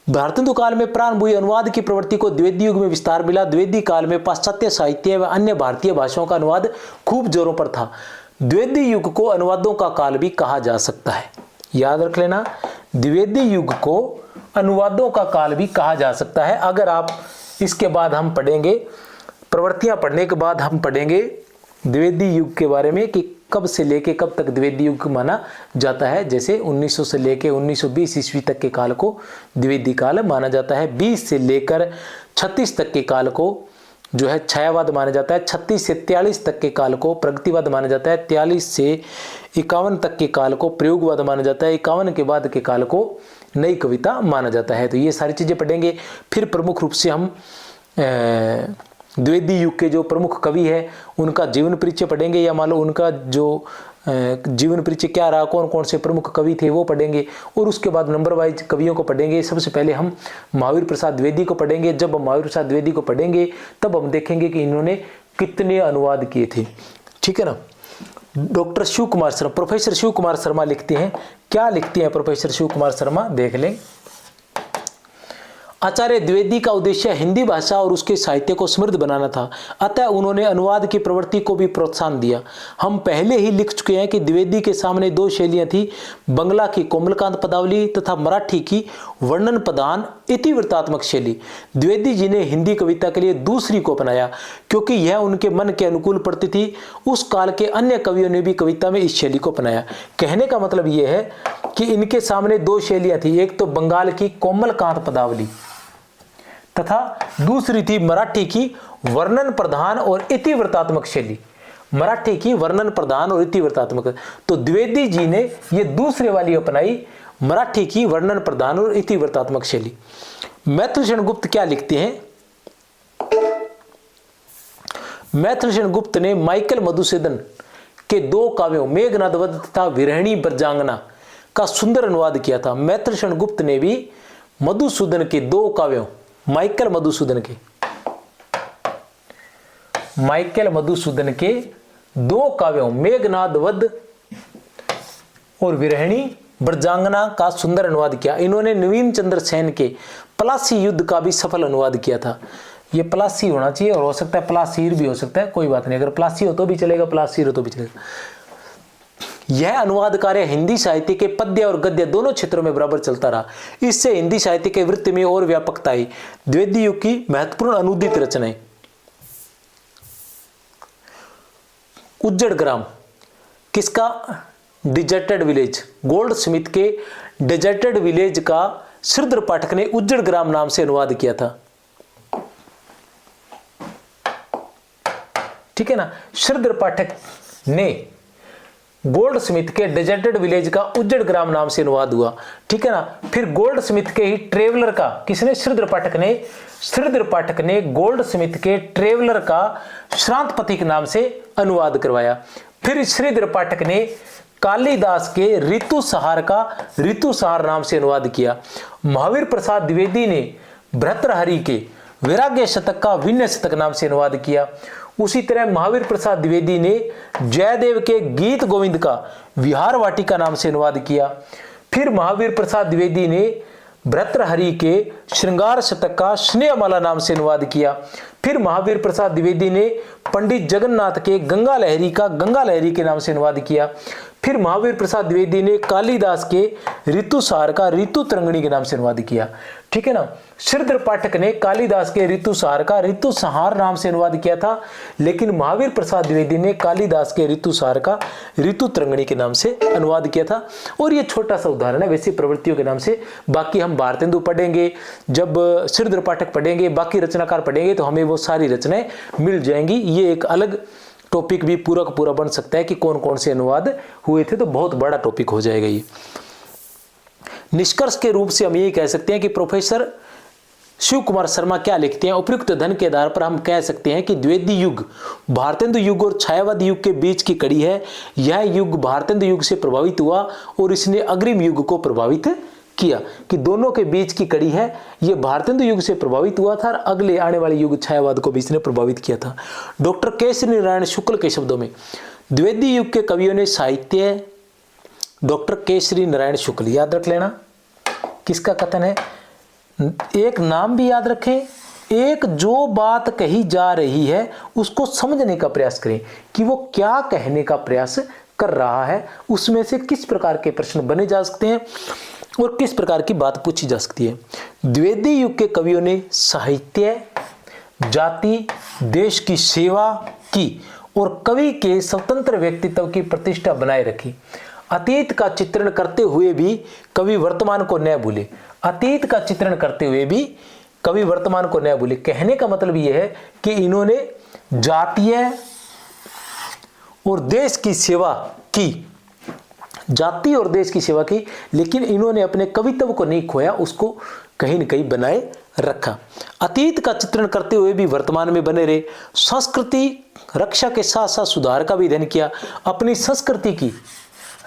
A: भारतेंदु काल में प्रारंभ हुई अनुवाद की प्रवृत्ति को द्विवेदी युग में विस्तार मिला। द्विवेदी काल में पाश्चात्य साहित्य व अन्य भारतीय भाषाओं का अनुवाद खूब जोरों पर था। द्विवेदी युग को अनुवादों का काल भी कहा जा सकता है, याद रख लेना, द्विवेदी युग को अनुवादों का काल भी कहा जा सकता है। अगर आप इसके बाद हम पढ़ेंगे, प्रवृत्तियां पढ़ने के बाद हम पढ़ेंगे द्विवेदी युग के बारे में कि कब से लेके कब तक द्विवेदी युग माना जाता है। जैसे 1900 से लेके 1920 ईस्वी तक के काल को द्विवेदी काल माना जाता है। 20 से लेकर 36 तक के काल को जो है छायावाद माना जाता है। 36 से 43 तक के काल को प्रगतिवाद माना जाता है। 43 से 51 तक के काल को प्रयोगवाद माना जाता है। 51 के बाद के काल को नई कविता माना जाता है। तो ये सारी चीज़ें पढ़ेंगे। फिर प्रमुख रूप से हम द्विवेदी युग के जो प्रमुख कवि है उनका जीवन परिचय पढ़ेंगे, या मान लो उनका जो जीवन परिचय क्या रहा, कौन कौन से प्रमुख कवि थे वो पढ़ेंगे, और उसके बाद नंबर वाइज कवियों को पढ़ेंगे। सबसे पहले हम महावीर प्रसाद द्विवेदी को पढ़ेंगे। जब हम महावीर प्रसाद द्विवेदी को पढ़ेंगे तब हम देखेंगे कि इन्होंने कितने अनुवाद किए थे, ठीक है ना। डॉक्टर शिव कुमार शर्मा, प्रोफेसर शिव कुमार शर्मा लिखते हैं, क्या लिखते हैं प्रोफेसर शिव कुमार शर्मा, देख लें। आचार्य द्विवेदी का उद्देश्य हिंदी भाषा और उसके साहित्य को समृद्ध बनाना था, अतः उन्होंने अनुवाद की प्रवृत्ति को भी प्रोत्साहन दिया। हम पहले ही लिख चुके हैं कि द्विवेदी के सामने दो शैलियां थी, बंगला की कोमलकांत पदावली तथा मराठी की वर्णन प्रधान इतिवृत्तात्मक शैली। द्विवेदी जी ने हिंदी कविता के लिए दूसरी को अपनाया क्योंकि यह उनके मन के अनुकूल पड़ती थी। उस काल के अन्य कवियों ने भी कविता में इस शैली को अपनाया। कहने का मतलब यह है कि इनके सामने दो शैलियां थी, एक तो बंगाल की कोमलकांत पदावली तथा दूसरी थी मराठी की वर्णन प्रधान और इतिवृत्तात्मक शैली। मराठी की वर्णन प्रधान और इतिवृत्तात्मक, तो द्विवेदी जी ने ये दूसरे वाली अपनाई, मराठी की वर्णन प्रधान और इतिवृत्तात्मक शैली। मैथिलशरण गुप्त क्या लिखते हैं, मैथिलशरण गुप्त ने माइकल मधुसूदन के दो काव्यों मेघनाद वध तथा विरहिणी ब्रजांगना का सुंदर अनुवाद किया था। मैथिलशरण गुप्त ने भी मधुसूदन के दो काव्यों, माइकल मधुसूदन के दो काव्यों मेघनाद वध और विरहिणी ब्रजांगना का सुंदर अनुवाद किया। इन्होंने नवीन चंद्र सेन के पलासी युद्ध का भी सफल अनुवाद किया था। ये पलासी होना चाहिए, और हो सकता है पलासीर भी हो सकता है, कोई बात नहीं, अगर पलासी हो तो भी चलेगा, पलासीर हो तो भी चलेगा। यह अनुवाद कार्य हिंदी साहित्य के पद्य और गद्य दोनों क्षेत्रों में बराबर चलता रहा। इससे हिंदी साहित्य के वृत्ति में और व्यापकता आई। द्विवेदी युग की महत्वपूर्ण अनुदित रचनाएं, उज्जड़ ग्राम, किसका? डिजर्टेड विलेज, गोल्ड स्मिथ के डिजर्टेड विलेज का श्रीधर पाठक ने उज्जड़ ग्राम नाम से अनुवाद किया था। ठीक है ना, श्रीधर पाठक ने गोल्ड स्मिथ के डिजर्टेड विलेज का उज्जड़ ग्राम नाम से अनुवाद हुआ। ठीक है ना, फिर गोल्ड स्मिथ के ही ट्रेवलर का, किसने? श्रीधर पाठक ने गोल्ड स्मिथ के ट्रेवलर का श्रांत पथिक नाम से अनुवाद करवाया। फिर श्रीधर पाठक ने कालिदास के ऋतुसंहार का ऋतुसंहार नाम से अनुवाद किया। महावीर प्रसाद द्विवेदी ने भर्तृहरि के वैराग्य शतक का विनय शतक नाम से अनुवाद किया। उसी तरह महावीर प्रसाद द्विवेदी ने जयदेव के गीत गोविंद का विहार वाटिका नाम से अनुवाद किया। फिर महावीर प्रसाद द्विवेदी ने भर्तृहरि के श्रृंगार शतक का स्नेहमाला नाम से अनुवाद किया। फिर महावीर प्रसाद द्विवेदी ने पंडित जगन्नाथ के गंगा लहरी का गंगा लहरी के नाम से अनुवाद किया। फिर महावीर प्रसाद द्विवेदी ने कालिदास के ऋतुसार का ऋतु तरंगिणी के नाम से अनुवाद किया। ठीक है ना, श्रीधर पाठक ने कालिदास के ऋतुसार का ऋतुसंहार नाम से अनुवाद किया था, लेकिन महावीर प्रसाद द्विवेदी ने कालिदास के ऋतुसार का ऋतु तरंगिणी के नाम से अनुवाद किया था। और ये छोटा सा उदाहरण है वैसी प्रवृत्तियों के नाम से। बाकी हम भारतेंदु पढ़ेंगे, जब श्रीधर पाठक पढ़ेंगे, बाकी रचनाकार पढ़ेंगे तो हमें वो सारी रचनाएं मिल जाएंगी। ये एक अलग टॉपिक भी पूरा का पूरा बन सकता है कि कौन कौन से अनुवाद हुए थे, तो बहुत बड़ा टॉपिक हो जाएगा ये। निष्कर्ष के रूप से हम यही कह सकते हैं कि प्रोफेसर शिव कुमार शर्मा क्या लिखते हैं? उपयुक्त अध्ययन के आधार पर हम कह सकते हैं कि द्विवेदी युग भारतेंदु युग और छायावादी युग के बीच की कड़ी है। यह युग भारतेंदु युग से प्रभावित हुआ और इसने अग्रिम युग को प्रभावित किया, कि दोनों के बीच की कड़ी है। यह भारतेंदु युग से प्रभावित हुआ था और अगले आने वाले युग छायावाद को भी इसने प्रभावित किया था। डॉक्टर केसरी नारायण शुक्ल के शब्दों में द्विवेदी युग के कवियों ने साहित्य, डॉक्टर केसरी नारायण शुक्ल, याद रख लेना किसका कथन है। एक नाम भी याद रखें, एक जो बात कही जा रही है उसको समझने का प्रयास करें कि वो क्या कहने का प्रयास कर रहा है, उसमें से किस प्रकार के प्रश्न बने जा सकते हैं और किस प्रकार की बात पूछी जा सकती है। द्विवेदी युग के कवियों ने साहित्य, जाति, देश की सेवा की और कवि के स्वतंत्र व्यक्तित्व की प्रतिष्ठा बनाए रखी। अतीत का चित्रण करते हुए भी कवि वर्तमान को न भूले। अतीत का चित्रण करते हुए भी कवि वर्तमान को न भूले। कहने का मतलब यह है कि इन्होंने जातीय और देश की सेवा की, जाति और देश की सेवा की, लेकिन इन्होंने अपने कवित्व को नहीं खोया, उसको कहीं न कहीं बनाए रखा। अतीत का चित्रण करते हुए भी वर्तमान में बने रहे। संस्कृति रक्षा के साथ साथ सुधार का भी अध्ययन किया। अपनी संस्कृति की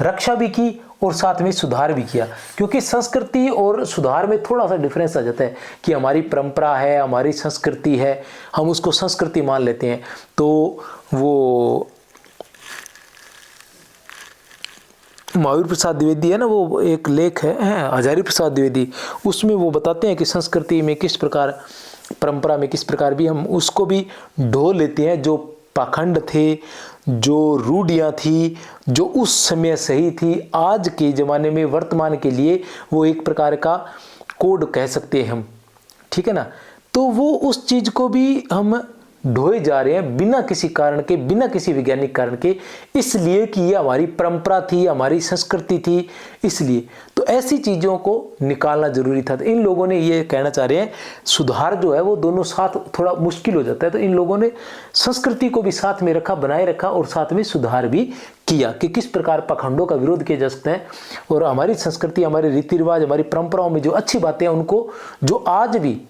A: रक्षा भी की और साथ में सुधार भी किया, क्योंकि संस्कृति और सुधार में थोड़ा सा डिफरेंस आ जाता है कि हमारी परंपरा है, हमारी संस्कृति है, हम उसको संस्कृति मान लेते हैं। तो वो महावीर प्रसाद द्विवेदी है ना, वो एक लेख है हजारी प्रसाद द्विवेदी, उसमें वो बताते हैं कि संस्कृति में किस प्रकार, परंपरा में किस प्रकार भी हम उसको भी ढो लेते हैं। जो पाखंड थे, जो रूढ़ियाँ थी, जो उस समय सही थी, आज के ज़माने में वर्तमान के लिए वो एक प्रकार का कोड कह सकते हैं हम, ठीक है ना। तो वो उस चीज़ को भी हम ढोए जा रहे हैं बिना किसी कारण के, बिना किसी वैज्ञानिक कारण के, इसलिए कि ये हमारी परंपरा थी, हमारी संस्कृति थी, इसलिए। तो ऐसी चीज़ों को निकालना जरूरी था। तो इन लोगों ने ये कहना चाह रहे हैं सुधार जो है वो दोनों साथ थोड़ा मुश्किल हो जाता है, तो इन लोगों ने संस्कृति को भी साथ में रखा, बनाए रखा और साथ में सुधार भी किया कि किस प्रकार पाखंडों का विरोध किया जा सकता है और हमारी संस्कृति, हमारे रीति रिवाज, हमारी परंपराओं में जो अच्छी बातें हैं उनको, जो आज भी,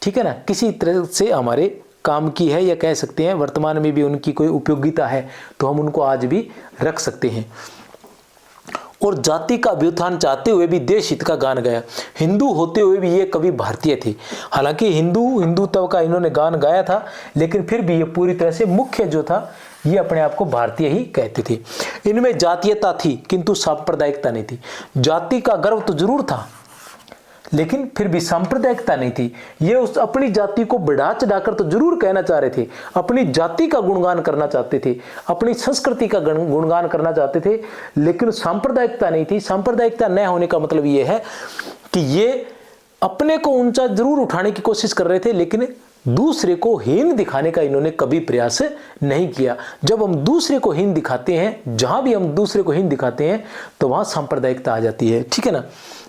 A: ठीक है ना, किसी तरह से हमारे काम की है या कह सकते हैं वर्तमान में भी उनकी कोई उपयोगिता है, तो हम उनको आज भी रख सकते हैं। और जाति का व्युत्थान चाहते हुए भी देश हित का गान गाया। हिंदू होते हुए भी ये कवि भारतीय थे। हालांकि हिंदुत्व का इन्होंने गान गाया था, लेकिन फिर भी ये पूरी तरह से मुख्य जो था ये अपने आप को भारतीय ही कहते थे। इनमें जातीयता थी किंतु सांप्रदायिकता नहीं थी। जाति का गर्व तो जरूर था, लेकिन फिर भी सांप्रदायिकता नहीं थी। ये उस अपनी जाति को बढ़ा चढ़ाकर तो जरूर कहना चाह रहे थे, अपनी जाति का गुणगान करना चाहते थे, अपनी संस्कृति का गुणगान करना चाहते थे, लेकिन सांप्रदायिकता नहीं थी। सांप्रदायिकता न होने का मतलब ये है कि ये अपने को ऊंचा जरूर उठाने की कोशिश कर रहे थे, लेकिन दूसरे को हीन दिखाने का इन्होंने कभी प्रयास नहीं किया। जब हम दूसरे को हीन दिखाते हैं, जहां भी हम दूसरे को हीन दिखाते हैं, तो वहां सांप्रदायिकता आ जाती है, ठीक है ना।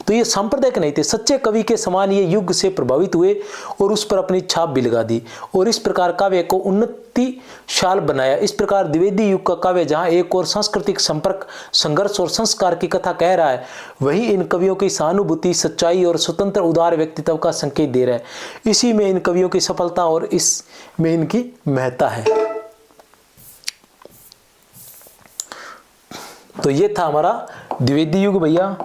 A: तो ये सांप्रदायिक नहीं थे, सच्चे कवि के समान ये युग से प्रभावित हुए और उस पर अपनी छाप भी लगा दी और इस प्रकार काव्य को उन्नतिशाल बनाया। इस प्रकार द्विवेदी युग का काव्य जहां एक और सांस्कृतिक संपर्क, संघर्ष और संस्कार की कथा कह रहा है, वहीं इन कवियों की सहानुभूति, सच्चाई और स्वतंत्र उदार व्यक्तित्व का संकेत दे रहा है। इसी में इन कवियों की सफलता और इसमें इनकी महत्ता है। तो ये था हमारा द्विवेदी युग भैया,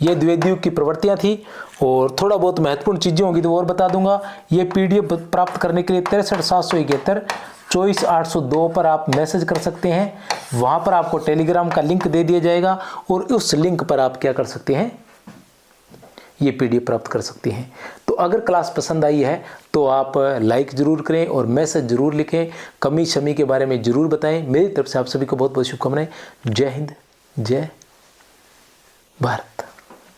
A: ये द्विवेदी युग की प्रवृत्तियां थी। और थोड़ा बहुत महत्वपूर्ण चीजें होंगी तो और बता दूंगा। ये पीडीएफ प्राप्त करने के लिए 63 771 24 802 पर आप मैसेज कर सकते हैं। वहां पर आपको टेलीग्राम का लिंक दे दिया जाएगा और उस लिंक पर आप क्या कर सकते हैं, ये पीडीएफ प्राप्त कर सकते हैं। तो अगर क्लास पसंद आई है तो आप लाइक जरूर करें और मैसेज जरूर लिखें, कमी शमी के बारे में जरूर बताएं। मेरी तरफ से आप सभी को बहुत बहुत शुभकामनाएं। जय हिंद, जय भारत।